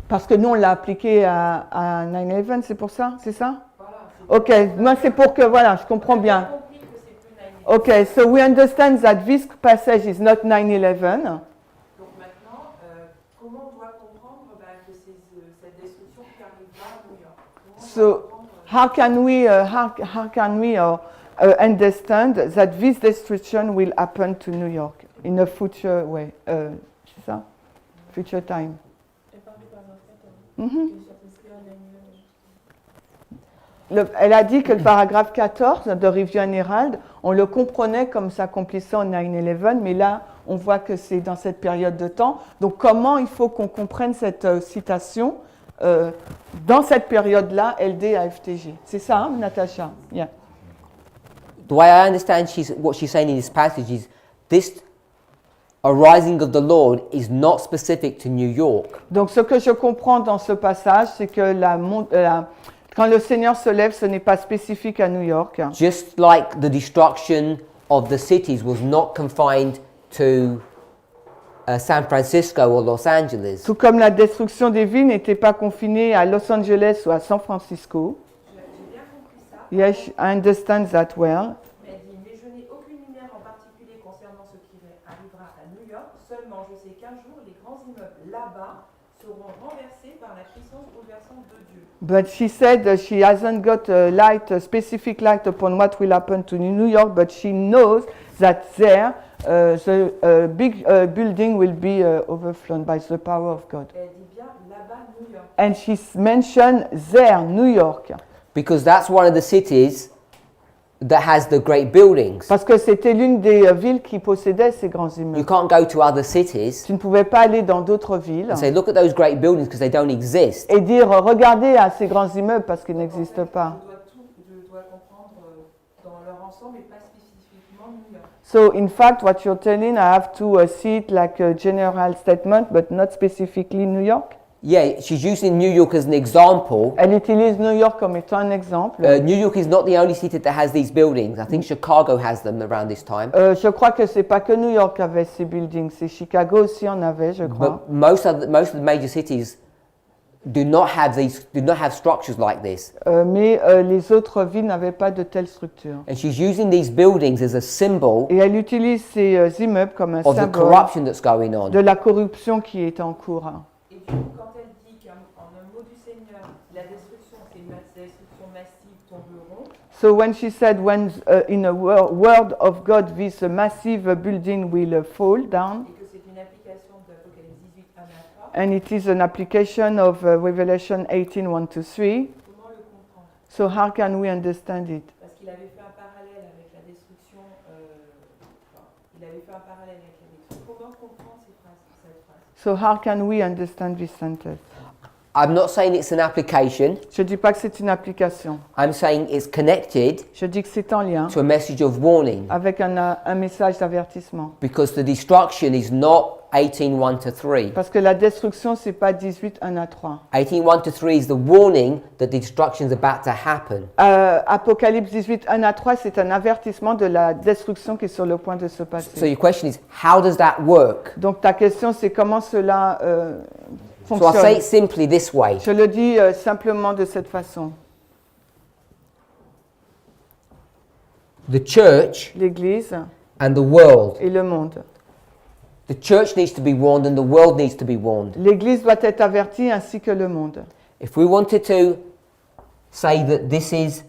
Parce que nous, on l'a appliqué à 9/11, c'est pour ça? C'est ça? Voilà. Ok, moi c'est pour que, voilà, je comprends bien. J'ai compris que c'est plus 9/11. Ok, so we understand that this passage is not 9/11. Donc maintenant, comment on doit comprendre que c'est cette destruction qui arrivera à New York? Comment on doit So comprendre, how can we understand that this destruction will happen to New York in a future way? C'est ça? Future time. Mhm. Elle a dit que le paragraphe 14 de Review and Herald, on le comprenait comme s'accomplissant en 9/11, mais là, on voit que c'est dans cette période de temps. Donc, comment il faut qu'on comprenne cette citation dans cette période-là, LD à FTG? C'est ça, hein, Natacha? Yeah. The way I understand what she's saying in this passage is this arising of the Lord is not specific to New York. Donc, ce que je comprends dans ce passage, c'est que quand le Seigneur se lève, ce n'est pas spécifique à New York. Just like the destruction of the cities was not confined to San Francisco or Los Angeles. Tout comme la destruction des villes n'était pas confinée à Los Angeles ou à San Francisco. j'ai bien compris ça. Yes, I understand that well. Elle dit, mais je n'ai aucune lumière en particulier concernant ce qui arrivera à New York. Seulement, je sais qu'un jour, les grands immeubles là-bas seront renversés par la puissance bouleversante de Dieu. But she said she hasn't got a specific light upon what will happen to New York, but she knows that there the big building will be overflown by the power of God. Elle dit bien là-bas, New York. And she mentioned there, New York, Because that's one of the cities that has the great buildings. parce que c'était l'une des villes qui possédait ces grands You immeubles. can't go to other cities Tu ne pouvais pas aller dans d'autres villes and say, look at those great buildings because they don't exist. et dire regardez à ces grands immeubles parce qu'ils n'existent pas. Je dois comprendre So in fact, what you're telling, I have to see it like a general statement, but not specifically New York. Yeah, she's using New York as an example. Elle utilise New York comme étant un exemple. New York is not the only city that has these buildings. I think Chicago has them around this time. Je crois que c'est pas que New York avait ces buildings, c'est Chicago aussi en avait, je crois. But most of the major cities do not have structures like this. Mais les autres villes n'avaient pas de telles structures. And she's using these buildings as a symbol Et elle utilise ces immeubles comme un of the symbole corruption that's going on. de la corruption qui est en cours. Et du coup, quand elle dit qu'en un mot du Seigneur, la destruction, c'est une destruction massive, tomberont, So when she said, when in a word of God, this massive building will fall down, et que c'est une application d'Apocalypse 18, 1 à 3, and it is an application of Revelation 18, 1 to 3, comment le comprendre? so how can we understand it? Parce qu'il avait fait un parallèle avec la destruction, il avait fait un parallèle avec la destruction. Comment comprendre cette phrase? So how can we understand this sentence? I'm not saying it's an application. Je dis pas que c'est une application. I'm saying it's connected Je dis que c'est en lien to a message of warning avec un message d'avertissement. because the destruction is not 18:1 to 3. Parce que la destruction, c'est pas 18, 1 à 3. 18:1 to 3 is the warning that the destruction is about to happen. Apocalypse 18, 1 à 3, c'est un avertissement de la destruction qui est sur le point de se So passer. your question is, how does that work? Donc ta question, c'est comment cela So I'll say fonctionne. it simply this way. Je le dis simplement de cette façon. The church L'Église and the world. et le monde. The church needs to be warned and the world needs to be warned. L'Église doit être avertie ainsi que le monde. If we wanted to say that this is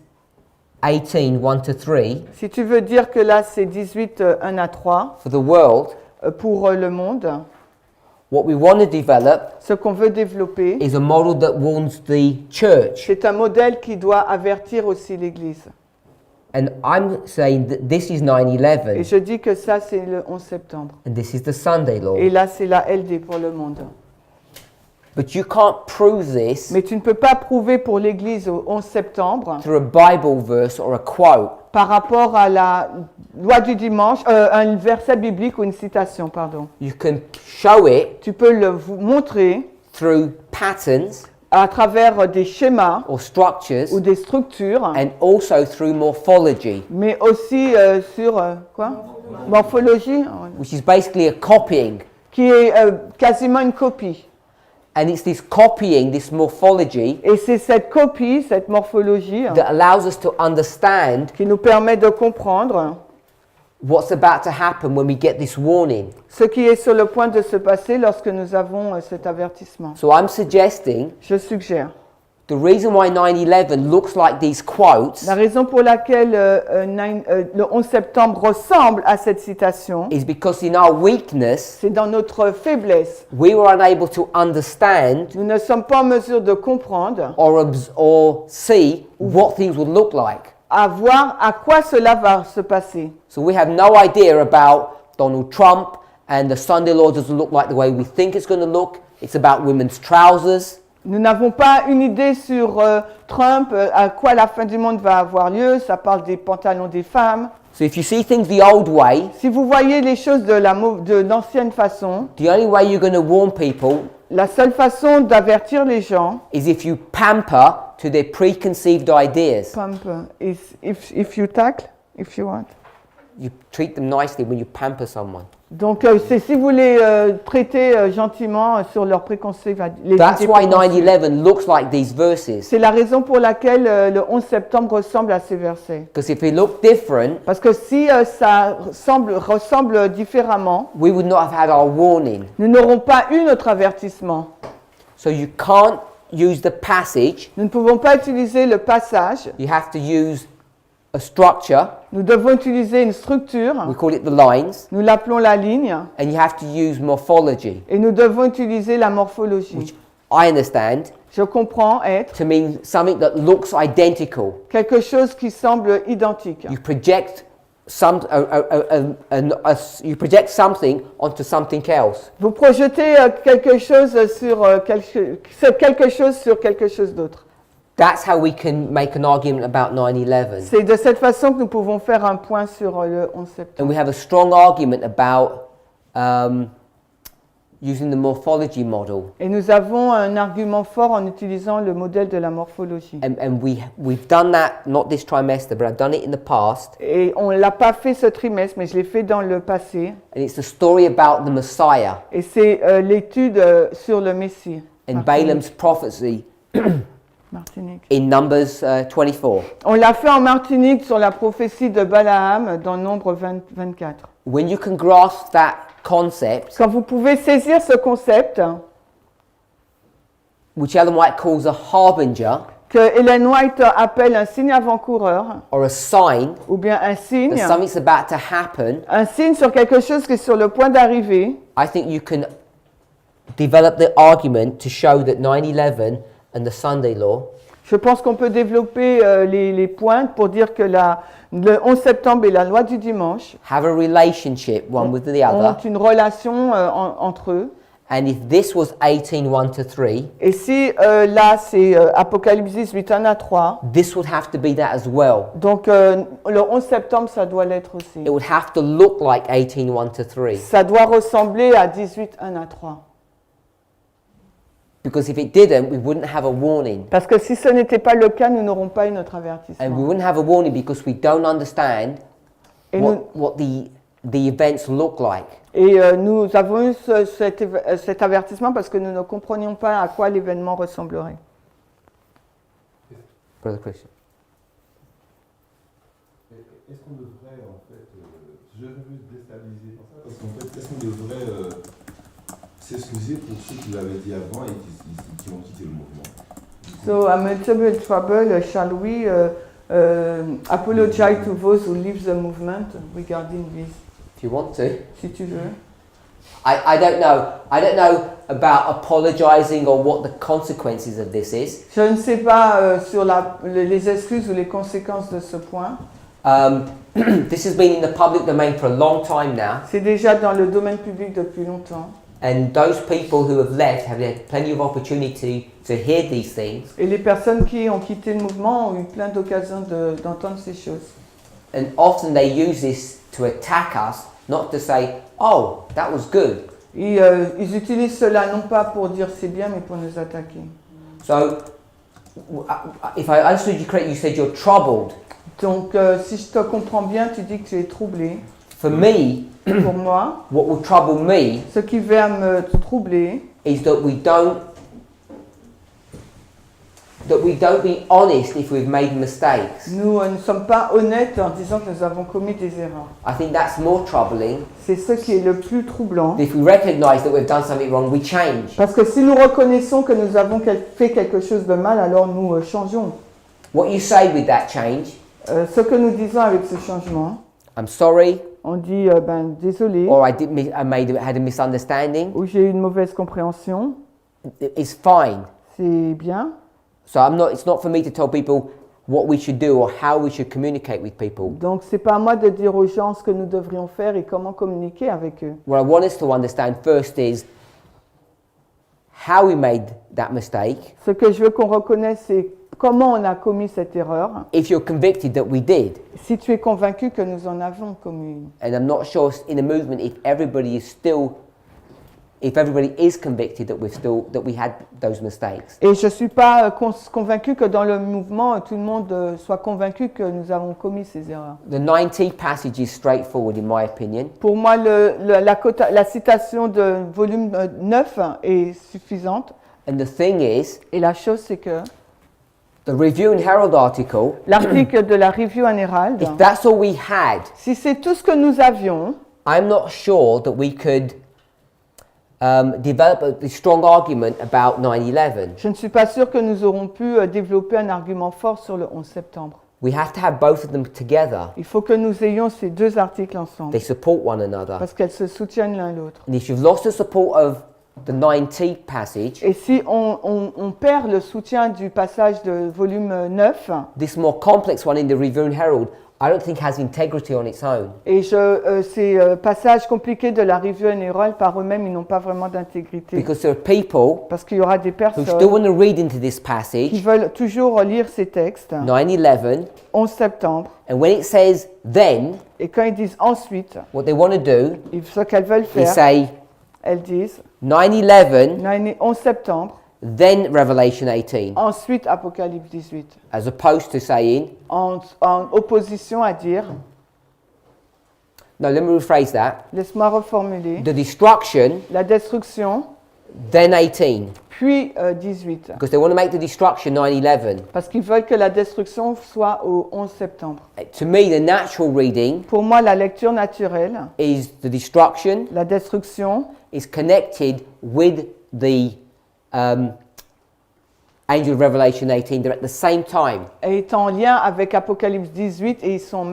18:1 to 3 Si tu veux dire que là, c'est 18, 1 à 3 for the world, pour le monde, what we want to develop ce qu'on veut développer, is a model that warns the church. c'est un modèle qui doit avertir aussi l'Église. And I'm saying that this is Et 9/11 je dis que ça, c'est le 11 septembre. and this is the Sunday law. Et là, c'est la LD pour le monde. But you can't prove this Mais tu ne peux pas prouver pour l'Église au 11 septembre through a Bible verse or a quote. par rapport à la loi du dimanche, un verset biblique ou une citation, pardon. You can show it Tu peux le montrer through patterns à travers des schémas or structures ou des structures, and also through morphology, mais aussi sur quoi morphologie, which is basically a copying. qui est quasiment une copie. And it's this copying, this morphology, Et c'est cette copie, cette morphologie, that allows us to understand qui nous permet de comprendre what's about to happen when we get this warning. ce qui est sur le point de se passer lorsque nous avons cet avertissement. So I'm suggesting Je suggère. the reason why 9/11 looks like these quotes La raison pour laquelle le 11 septembre ressemble à cette citation, is because in our weakness, c'est dans notre faiblesse. we were unable to understand Nous ne sommes pas en mesure de comprendre, or see what things would look like. à voir à quoi cela va se passer. So we have no idea about Donald Trump, and the Sunday law doesn't look like the way we think it's going to look. It's about women's trousers. Nous n'avons pas une idée sur Trump, à quoi la fin du monde va avoir lieu. Ça parle des pantalons des femmes. So if you see things the old way, Si vous voyez les choses de l'ancienne façon, the only way you're going to warn people la seule façon d'avertir les gens, is if you pamper to their preconceived ideas. pump, is if you tackle, if you want. You treat them nicely when you pamper someone. Donc, c'est si vous les traitez gentiment sur leurs préconçus. That's why 9/11 looks like these verses. C'est la raison pour laquelle le 11 septembre ressemble à ces versets. Because if it looked different, Parce que si ça ressemble différemment, we would not have had our warning. nous n'aurons pas eu notre avertissement. So you can't use the passage. Nous ne pouvons pas utiliser le passage. You have to use a structure. Nous devons utiliser une structure. We call it the lines. Nous l'appelons la ligne. And you have to use morphology, Et nous devons utiliser la morphologie. which I understand Je comprends être to mean something that looks identical. quelque chose qui semble identique. You project you project something onto something else. Vous projetez quelque chose sur quelque chose d'autre. That's how we can make an argument about 9/11. C'est de cette façon que nous pouvons faire un point sur le 11 And septembre. we have a strong argument about using the morphology model. Et nous avons un argument fort en utilisant le modèle de la morphologie. And we've done that, not this trimester, but I've done it in the past. Et on ne l'a pas fait ce trimestre, mais je l'ai fait dans le passé. And it's the story about the Messiah Et c'est l'étude sur le Messie. and Balaam's prophecy Martinique. in Numbers 24. On l'a fait en Martinique sur la prophétie de Balaam dans Nombre 24. When you can grasp that concept, Quand vous pouvez saisir ce concept which Ellen White calls a harbinger que Ellen White appelle un signe avant-coureur or a sign ou bien un signe, that something's about to happen, un signe sur quelque chose qui est sur le point d'arriver, I think you can develop the argument to show that 9/11 and the Sunday law je pense qu'on peut développer les points pour dire que le 11 septembre et la loi du dimanche have a relationship one with the ont other. une relation entre eux. And if this was 18:1-3, Et si là c'est Apocalypse 18, 1 à 3, this would have to be that as well. donc le 11 septembre ça doit l'être aussi. It would have to look like 18:1-3. Ça doit ressembler à 18, 1 à 3. Because if it didn't, we wouldn't have a warning. Parce que si ce n'était pas le cas, nous n'aurons pas eu notre And we avertissement. wouldn't have a warning because we don't understand Et what the events look like. nous avons eu cet avertissement parce que nous ne comprenions pas à quoi l'événement ressemblerait. Brother Christian. Est-ce qu'on devrait, en fait, je veux déstabiliser par ça, parce qu'en fait, est-ce qu'on devrait s'excuser pour ceux qui l'avaient dit avant et qui ont quitté le mouvement? So, amid trouble, shall we apologize to those who leave the movement regarding this? If you want to. Si tu veux. I don't know. I don't know about apologizing or what the consequences of this is. Je ne sais pas sur les excuses ou les conséquences de ce point. This has been in the public domain for a long time now. C'est déjà dans le domaine public depuis longtemps. And those people who have left have had plenty of opportunity to hear these things. Et les personnes qui ont quitté le mouvement ont eu plein d'occasions d'entendre ces choses. And often they use this to attack us, not to say, oh, that was good. Et ils utilisent cela non pas pour dire c'est bien, mais pour nous attaquer. So, if I understood you correctly, you said you're troubled. Donc, si je te comprends bien, tu dis que tu es troublé. For me, Pour moi, what will trouble me ce qui va me troubler, is that we don't be honest if we've made mistakes. nous ne sommes pas honnêtes en disant que nous avons commis des erreurs. I think that's more troubling. C'est ce qui est le plus troublant. If we recognize that we've done something wrong, we change. Parce que si nous reconnaissons que nous avons fait quelque chose de mal, alors nous changeons. What you say with that change, Ce que nous disons avec ce changement, I'm sorry, on dit désolé, or had a misunderstanding, ou j'ai eu une mauvaise compréhension, is fine. c'est bien. So it's not for me to tell people what we should do or how we should communicate with people. Donc c'est pas à moi de dire aux gens ce que nous devrions faire et comment communiquer avec eux. What I want us to understand first is how we made that mistake. Ce que je veux qu'on reconnaisse, c'est comment on a commis cette erreur. If you're convicted that we did, Si tu es convaincu que nous en avons commis une. and I'm not sure in a movement if everybody is convicted that we had those mistakes. Et je ne suis pas convaincu que dans le mouvement, tout le monde soit convaincu que nous avons commis ces erreurs. The 90 passage is straightforward in my opinion. Pour moi, la citation de volume 9 est suffisante. And the thing is, Et la chose, c'est que the Review and Herald article, l'article de la Review and Herald, if that's all we had, si c'est tout ce que nous avions, I'm not sure that we could develop a strong argument about 9/11. je ne suis pas sûre que nous aurons pu développer un argument fort sur le 11 septembre. We have to have both of them together. Il faut que nous ayons ces deux articles ensemble, They support one another. parce qu'elles se soutiennent l'un l'autre. And if you've lost the support of the 90 passage, Et si on perd le soutien du passage de volume 9, this more complex one in the Review and Herald, I don't think has integrity on its own. Et ces passages compliqués de la review and error, par eux-mêmes, ils n'ont pas vraiment d'intégrité. Because there are people Parce qu'il y aura des who personnes still want to read into this qui passage, veulent toujours lire ces textes, 9/11, 11 septembre, and when it says then, et quand ils disent ensuite, what they want to do ce qu'elles veulent is faire, say elles disent 9/11, 11 septembre, then Revelation 18, ensuite Apocalypse 18, as opposed to saying, en opposition à dire, no, let me rephrase that, laisse-moi reformuler, the destruction, la destruction, then 18, puis 18. because they want to make the destruction 9/11. Parce qu'ils veulent que la destruction soit au 11 septembre. To me, the natural reading Pour moi, la lecture naturelle, is the destruction la destruction is connected with the angel of Revelation 18. They're at the same time. est en lien avec Apocalypse 18 et ils sont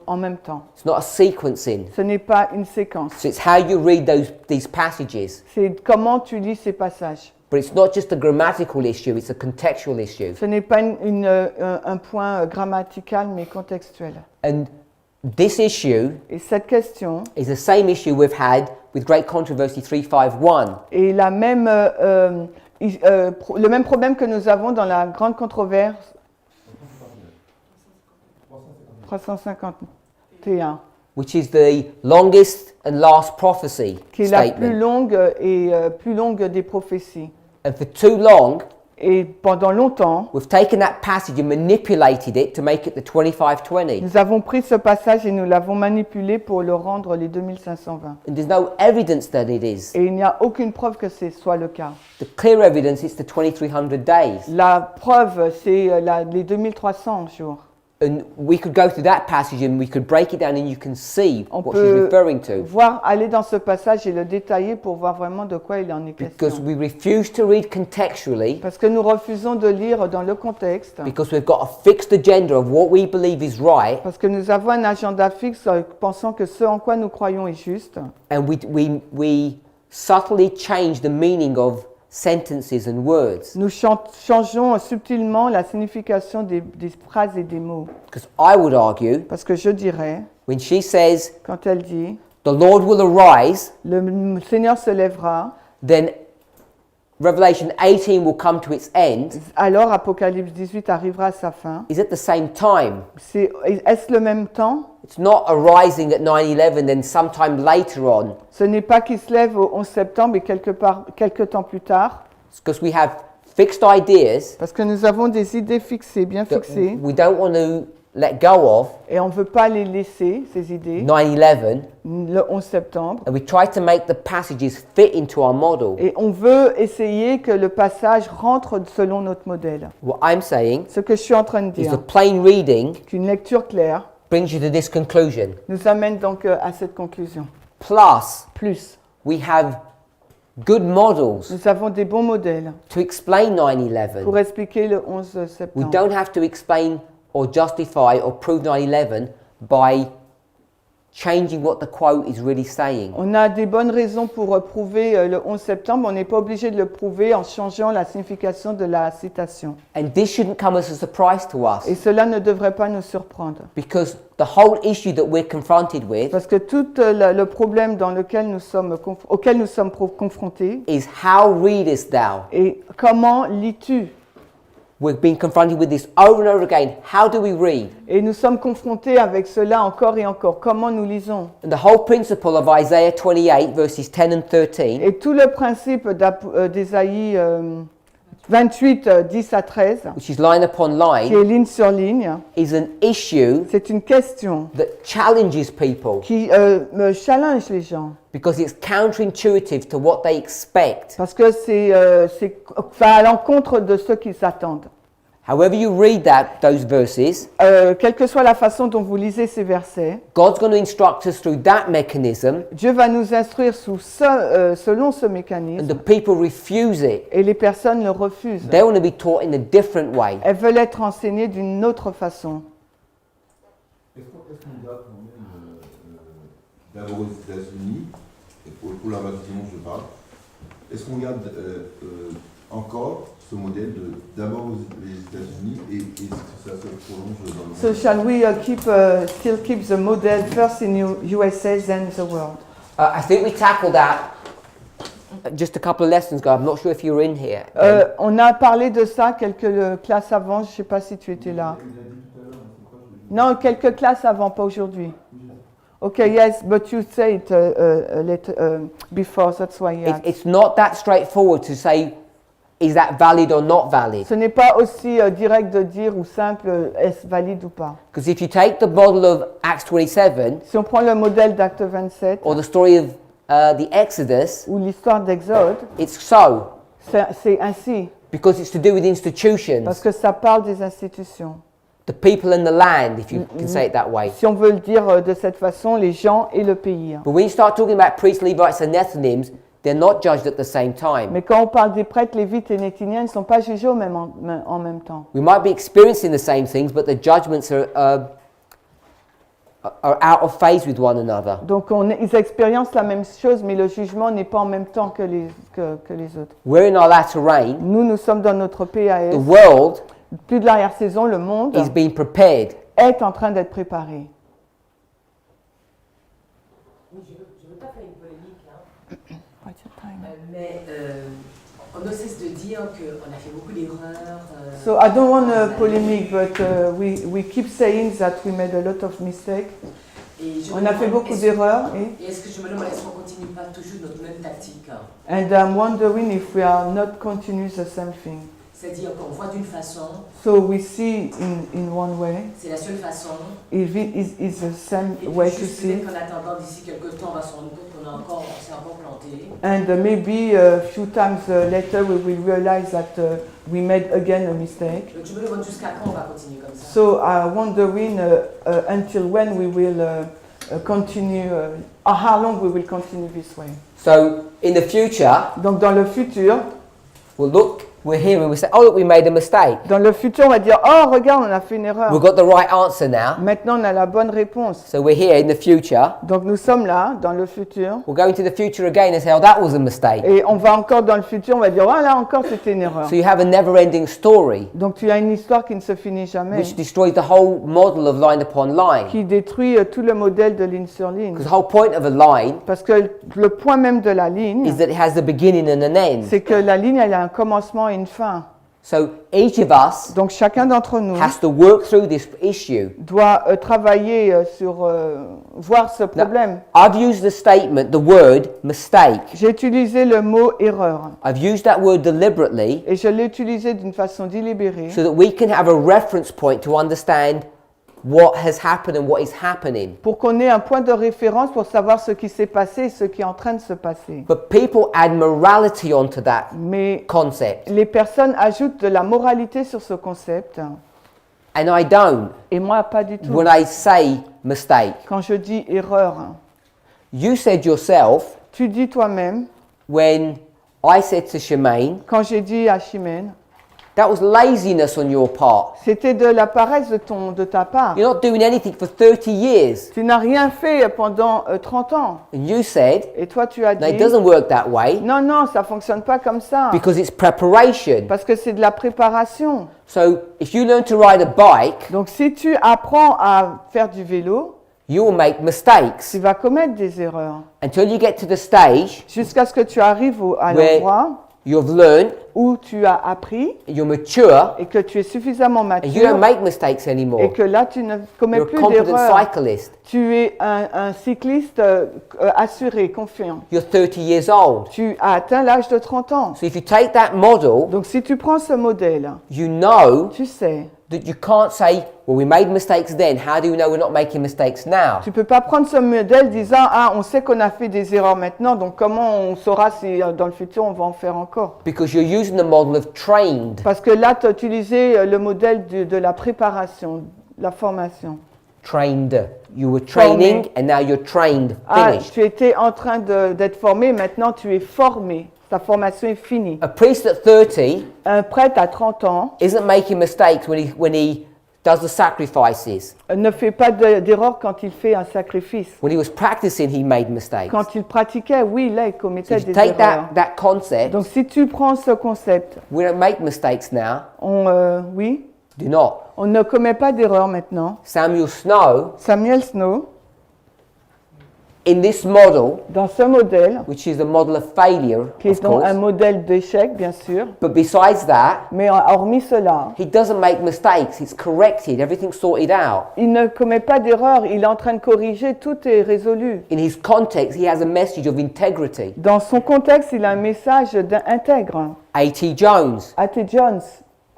en même temps. It's not a sequencing. Ce n'est pas une séquence. So it's how you read these passages. C'est comment tu lis ces passages. But it's not just a grammatical issue, it's a contextual issue. Ce n'est pas un point grammatical, mais contextuel. And this issue Et cette question is the same issue we've had with Great Controversy 351. est le même problème que nous avons dans la grande controverse 351, Which is the longest and last prophecy qui est la plus statement. longue et plus longue des prophéties. And for too long, Et pendant longtemps, we've taken that passage and manipulated it to make it the 2520. nous avons pris ce passage et nous l'avons manipulé pour le rendre les 2520. And there's no evidence that it is. Et il n'y a aucune preuve que ce soit le cas. The clear evidence is the 2300 days. La preuve, c'est les 2300 jours. And we could go through that passage and we could break it down and you can see On what she's peut referring to. aller dans ce passage et le détailler pour voir vraiment de quoi il en est Because question. we refuse to read contextually, Parce que nous refusons de lire dans le contexte, because we've got a fixed agenda of what we believe is right, parce que nous avons un agenda fixe pensant que ce en quoi nous croyons est juste. and we subtly change the meaning of sentences and words. Nous changeons subtilement la signification des phrases et des mots. Because I would argue, Parce que je dirais, when she says, quand elle dit the Lord will arise, « Le Seigneur se lèvera », then Revelation 18 will come to its end, alors Apocalypse 18 arrivera à sa fin. is at the same time. Est-ce le même temps? It's not arising at 9/11 then sometime later on. Ce n'est pas qu'il se lève au 11 septembre et quelque temps plus tard, It's because we have fixed ideas parce que nous avons des idées fixées, bien that fixées, we don't want to let go of, et on ne veut pas les laisser, ces idées, 9/11, le 11 septembre. and we try to make the passages fit into our model. Et on veut essayer que le passage rentre selon notre modèle. What I'm saying Ce que je suis en train de is the dire, plain reading qu'une lecture claire brings you to this conclusion. nous amène donc à cette conclusion. Plus, Plus, we have good models nous avons des bons modèles to explain 9/11. pour expliquer le 11 We septembre. don't have to explain or justify or prove 9/11 by changing what the quote is really saying. On a des bonnes raisons pour prouver le 11 septembre. On n'est pas obligé de le prouver en changeant la signification de la citation. And this shouldn't come as a surprise to us, Et cela ne devrait pas nous surprendre. because the whole issue that we're confronted with Parce que tout le problème auquel nous sommes confrontés is how readest thou? est comment lis-tu? We've been confronted with this over and over again. How do we read? Et nous sommes confrontés avec cela encore et encore. Comment nous lisons? And the whole principle of Isaiah 28 verses 10 and 13 Et tout le principe d'Ésaïe 28, 10 à 13, which is line upon qui line, est ligne sur ligne, is an issue c'est une question that challenges people qui me challenge les gens. because it's counterintuitive to what they expect. Parce que ça va à l'encontre de ce qu'ils attendent. However you read those verses, Quelle que soit la façon dont vous lisez ces versets, God's going to instruct us through that mechanism, Dieu va nous instruire selon ce and mécanisme, the people refuse it. et les personnes le refusent. They want to be taught in a different way. Elles veulent être enseignées d'une autre façon. Est-ce qu'on garde quand même, d'abord aux États-Unis, et pour la baptisme je parle, est-ce qu'on garde encore ce modèle d'abord les États-Unis et ça se prolonge dans le monde. So shall we still keep the model first in USA, then the world? I think we tackled that just a couple of lessons ago. I'm not sure if you were in here. On a parlé de ça quelques classes avant, je ne sais pas si tu étais là. Non, quelques classes avant, pas aujourd'hui. Okay, yes, but you say it before, that's why you asked. It's not that straightforward to say, is that valid or not valid? Ce n'est pas aussi direct de dire ou simple est-ce valide ou pas. Because if you take the model of Acts 27 Si on prend le modèle d'Acte 27 or the story of the Exodus, ou l'histoire d'Exode, it's so. c'est ainsi Because it's to do with institutions, parce que ça parle des institutions. the people and the land, if you can say it that way. Si on veut le dire de cette façon, les gens et le pays. But when you start talking about priests, Levites, and Nethinims, they're not judged at the same time. Mais quand on parle des prêtres, lévites et néthiniens, ils ne sont pas jugés en même temps. We might be experiencing the same things, but the judgments are out of phase with one another. Donc ils expériencent la même chose, mais le jugement n'est pas en même temps que les autres. We're in our latter rain. Nous sommes dans notre PAS. The world Plus de l'arrière-saison, le monde is being prepared. est en train d'être préparé. Oui, je veux pas faire une polémique, hein. Mais on ne cesse de dire qu'on a fait beaucoup d'erreurs. So I don't want a polemic, but we keep saying that we made a lot of mistakes. On a fait beaucoup d'erreurs. Et est-ce que je me demande, est-ce qu'on continue pas toujours notre même tactique? And I'm wondering if we are not continuing the same thing. C'est-à-dire qu'on voit d'une façon. So we see in one way. C'est la seule façon. If it is the same Et way puis to juste see. peut-être qu'en attendant d'ici quelques temps, on va se rendre compte qu'on s'est encore planté. And maybe a few times later we will realize that we made again a mistake. Donc je me demande jusqu'à quand on va continuer comme ça. So I'm wondering until when we will continue, or how long we will continue this way. So in the future, Donc dans le futur, we're here and we say, oh look, we made a mistake. on va dire, oh regarde, on a fait une erreur. We've got the right answer now. Maintenant on a la bonne réponse. So we're here in the future. Donc nous sommes là, dans le futur. We'll go into the future again and say, oh, that was a mistake. Et on va encore dans le futur, on va dire, oh là encore c'était une erreur. So you have a never-ending story Donc tu as une histoire qui ne se finit jamais, which destroys the whole model of line upon line. qui détruit tout le modèle de ligne sur ligne. Because the whole point of a line Parce que le point même de la ligne, is that it has a beginning and an end. c'est que la ligne elle a un commencement et une fin. So each of us Donc chacun d'entre nous has to work through this issue. doit travailler sur voir ce problème. I've used the statement, the word mistake. J'ai utilisé le mot erreur I've used that word deliberately et je l'ai utilisé d'une façon délibérée so that we can have a reference point to understand what has happened and what is happening. pour qu'on ait un point de référence pour savoir ce qui s'est passé et ce qui est en train de se passer. But people add morality onto that Mais concept, les personnes ajoutent de la moralité sur ce concept and I don't et moi pas du tout. when I say mistake. Quand je dis erreur, You said yourself tu dis toi-même, when I said to Shemaine, quand j'ai dit à Chimène, that was laziness on your part. c'était de la paresse de ta part. You're not doing anything for 30 years. Tu n'as rien fait pendant 30 ans. And you said, Et toi, tu as no, it dit, doesn't work that way non, non, ça ne fonctionne pas comme ça. because it's preparation. Parce que c'est de la préparation. So if you learn to ride a bike, Donc, si tu apprends à faire du vélo, you will make mistakes tu vas commettre des erreurs. until you get to the stage Jusqu'à ce que tu arrives à Where- l'endroit you've learned, où tu as appris you're mature, et que tu es suffisamment and you don't mature make mistakes anymore. et que là, tu ne commets You're a plus competent d'erreurs. cyclist. Tu es un cycliste assuré, confiant. You're 30 years old. Tu as atteint l'âge de 30 ans. So if you take that model, Donc, si tu prends ce modèle, you know tu sais, that you can't say, well, we made mistakes then. How do we know we're not making mistakes now? tu ne peux pas prendre ce modèle disant « Ah, on sait qu'on a fait des erreurs maintenant, donc comment on saura si dans le futur on va en faire encore ?» Because you're using the model of trained. Parce que là, tu as utilisé le modèle de la préparation, la formation. Trained. You were training and now you're trained. Ah, Finished. tu étais en train d'être formé, maintenant tu es formé. Ta formation est finie. A priest at 30 Un prêtre à 30 ans isn't making mistakes when he does the sacrifices. ne fait pas d'erreur quand il fait un sacrifice. When he was practicing, he made mistakes. Quand il pratiquait, oui, là, il So commettait if you des take erreurs. that concept, Donc si tu prends ce concept, we don't make mistakes now. oui, Do not. on ne commet pas d'erreur maintenant. Samuel Snow, Samuel Snow, in this model, dans ce modèle, which is a model of failure, qui of est donc un course, modèle d'échec, bien sûr, but besides that, mais hormis cela, he doesn't make mistakes. It's corrected. Everything's sorted out. il ne commet pas d'erreur, il est en train de corriger, tout est résolu. In his context, he has a message of integrity. Dans son contexte, il a un message intègre. A.T. Jones, A.T. Jones,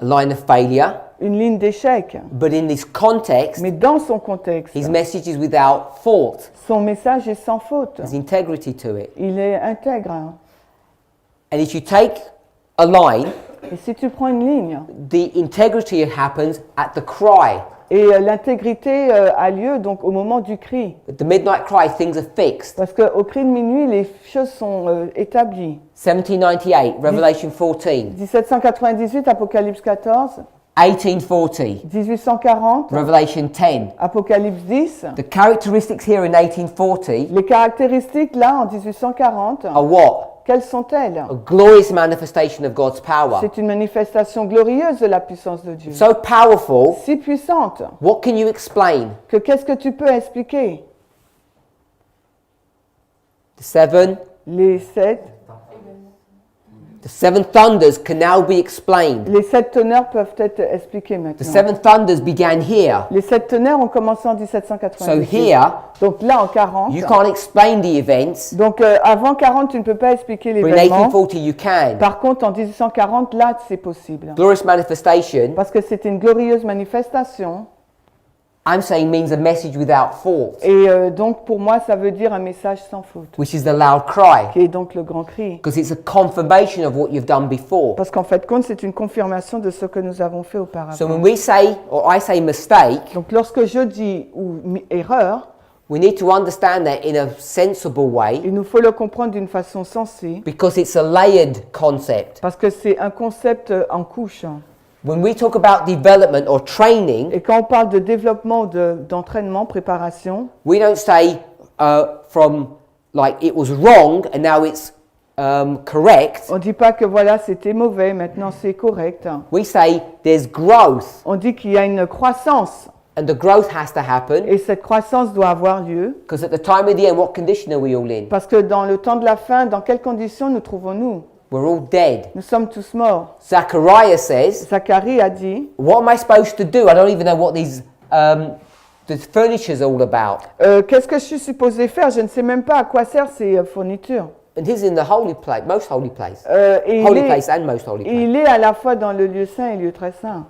a line of failure, une ligne d'échec. but in this context, Mais dans son contexte, his message is without fault. son message est sans faute. There's integrity to it. Il est intègre. And if you take a line, Et si tu prends une ligne, the integrity happens at the cry. et l'intégrité a lieu donc au moment du cri. At the midnight cry, things are fixed. Parce qu'au cri de minuit, les choses sont établies. 1798, Revelation 14. 1798, Apocalypse 14. 1840, 1840, Revelation 10. Apocalypse 10. The characteristics here in 1840 Les caractéristiques là en 1840, are what? quelles sont-elles? A glorious manifestation of God's power. C'est une manifestation glorieuse de la puissance de Dieu. So powerful, Si puissante what can you explain? que qu'est-ce que tu peux expliquer? The seven thunders can now be explained. Les 7 tonnerres peuvent être expliqués The maintenant. seven thunders began here. Les 7 tonnerres ont commencé en So 1798. here, Donc là en 40. you can't explain the events, Donc avant 40, tu ne peux pas expliquer but in l'événement. 1840 you can. Par contre, en 1840, là, c'est possible. Glorious manifestation, Parce que c'est une glorieuse manifestation. I'm saying, means a message without fault, Et donc, pour moi, ça veut dire un message sans faute. which is the loud cry, Qui est donc le grand cri. because it's a confirmation of what you've done before. Parce qu'en fait, compte, c'est une confirmation de ce que nous avons fait auparavant. So when we say, or I say mistake, Donc, lorsque je dis erreur, we need to understand that in a sensible way, il nous faut le comprendre d'une façon sensée. because it's a layered concept. Parce que c'est un concept en couche. When we talk about development or training, Et quand on parle de développement, d'entraînement, préparation, we don't say from like it was wrong and now it's correct. on ne dit pas que voilà, c'était mauvais, maintenant c'est correct. We say there's growth, On dit qu'il y a une croissance. and the growth has to happen, Et cette croissance doit avoir lieu. because at the time of the end, what condition are we all in? Parce que dans le temps de la fin, dans quelles conditions nous trouvons-nous? We're all dead. Nous sommes tous morts. Zechariah says, Zacharie a dit, what am I supposed to do? I don't even know what these the furniture's all about. qu'est-ce que je suis supposé faire? Je ne sais même pas à quoi servent ces fournitures. And he's in the holy place, most holy place. Et Holy place and most holy et place. il est à la fois dans le lieu saint et le lieu très saint.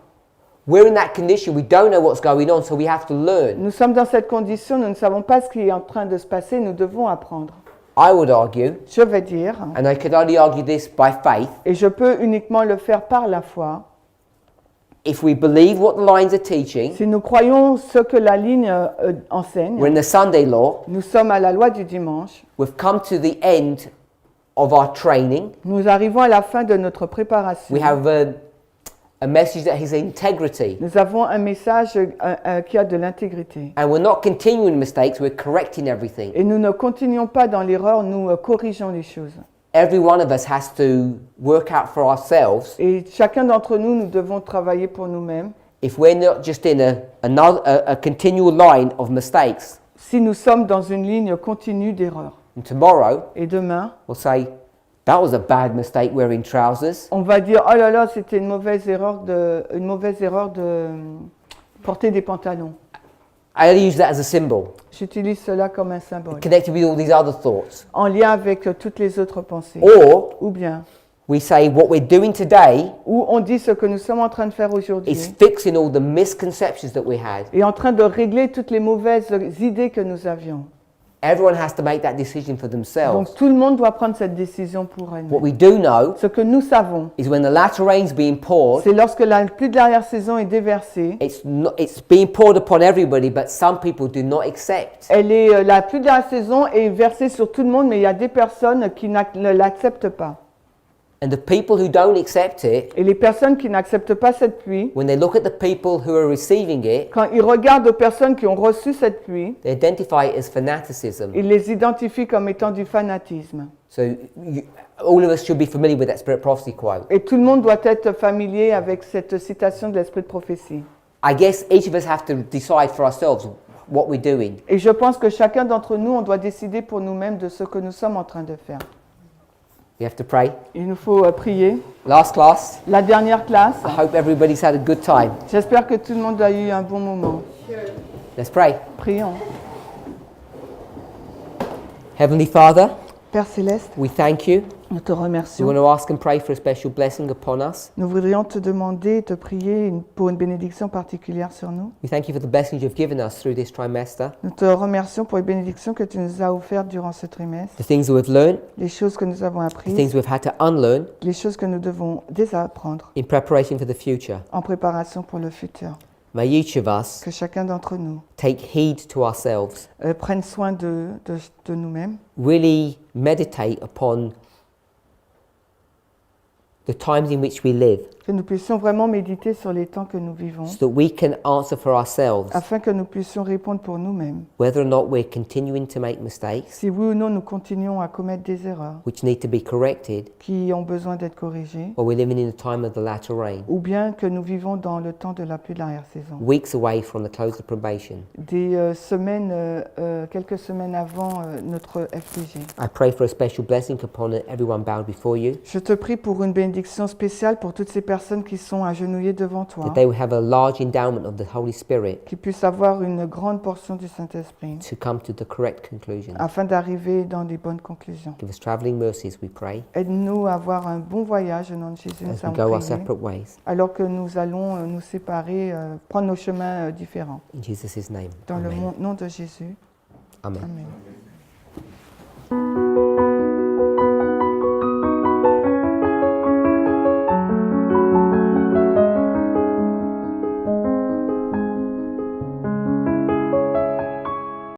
We're in that condition. We don't know what's going on, so we have to learn. Nous sommes dans cette condition, nous ne savons pas ce qui est en train de se passer, nous devons apprendre. I would argue, Je vais dire, and I could only argue this by faith, et je peux uniquement le faire par la foi, if we believe what the lines are teaching, si nous croyons ce que la ligne enseigne, we're in the Sunday law, nous sommes à la loi du dimanche, we've come to the end of our training, nous arrivons à la fin de notre préparation. we have a message that has integrity, Nous avons un message qui a de l'intégrité. and we're not continuing mistakes, we're correcting everything. Et nous ne continuons pas dans l'erreur, nous corrigeons les choses. Every one of us has to work out for ourselves Et chacun d'entre nous, nous devons travailler pour nous-mêmes. if we're not just in a continual line of mistakes. Si nous sommes dans une ligne continue d'erreur. And tomorrow, Et demain, we'll say, that was a bad mistake wearing trousers. on va dire, oh là là, c'était une mauvaise erreur de porter des pantalons. I only use that as a symbol, J'utilise cela comme un symbole, connected with all these other thoughts. en lien avec toutes les autres pensées. Or Ou bien, we say what we're doing today ou on dit ce que nous sommes en train de faire is aujourd'hui, fixing all the misconceptions that we had. et en train de régler toutes les mauvaises idées que nous avions. Everyone has to make that decision for themselves. Donc tout le monde doit prendre cette décision pour What elle-même. we do know Ce que nous savons, is when the latter rain's being poured, c'est lorsque la pluie de l'arrière-saison est déversée, it's being poured upon everybody, but some people do not accept. la pluie de l'arrière-saison est versée sur tout le monde, mais il y a des personnes qui ne l'acceptent pas. And the people who don't accept it, Et les personnes qui n'acceptent pas cette pluie, when they look at the people who are receiving it, quand ils regardent aux personnes qui ont reçu cette pluie, they identify it as fanaticism. ils les identifient comme étant du fanatisme. So all of us should be familiar with that spirit prophecy quote. Et tout le monde doit être familier avec cette citation de l'esprit de prophétie. I guess each of us have to decide for ourselves what we're doing. Et je pense que chacun d'entre nous, on doit décider pour nous-mêmes de ce que nous sommes en train de faire. We have to pray. Il nous faut prier. Last class. La dernière classe, I hope everybody's had a good time. j'espère que tout le monde a eu un bon moment. Let's pray. Prions. Heavenly Father, Père Céleste, we thank you. nous te We remercions. want to ask and pray for a special blessing upon us. Nous voudrions te demander et te prier pour une bénédiction particulière sur nous. We thank you for the blessings you've given us through this trimester, Nous te remercions pour les bénédictions que tu nous as offertes durant ce trimestre, the things that we've learned, les choses que nous avons the apprises, things we've had to unlearn les choses que nous devons désapprendre in preparation for the future. en préparation pour le futur. May each of us Que chacun d'entre nous take heed to ourselves, prenne soin de nous-mêmes, really meditate upon the times in which we live, que nous puissions vraiment méditer sur les temps que nous vivons, so that we can answer for ourselves afin que nous puissions répondre pour nous-mêmes. whether or not we're continuing to make mistakes, Si oui ou non nous continuons à commettre des erreurs which need to be corrected, qui ont besoin d'être corrigées, or we're living in the time of the latter rain, ou bien que nous vivons dans le temps de la pluie de l'arrière-saison. weeks away from the close of probation. Des semaines, quelques semaines avant notre FPG. I pray for a special blessing upon everyone bowed before you, Je te prie pour une bénédiction spéciale pour toutes ces personnes qui sont agenouillées devant toi, that they will have a large endowment of the Holy Spirit qui puissent avoir une grande portion du Saint-Esprit, to come to the correct conclusion. afin d'arriver dans des bonnes conclusions. Give us travelling mercies, we pray, Aide-nous à avoir un bon voyage au nom de Jésus, nous as we sommes go our priés, separate ways. alors que nous allons nous séparer, prendre nos chemins différents. In Jesus' name. Dans le Amen. nom de Jésus. Amen. Amen.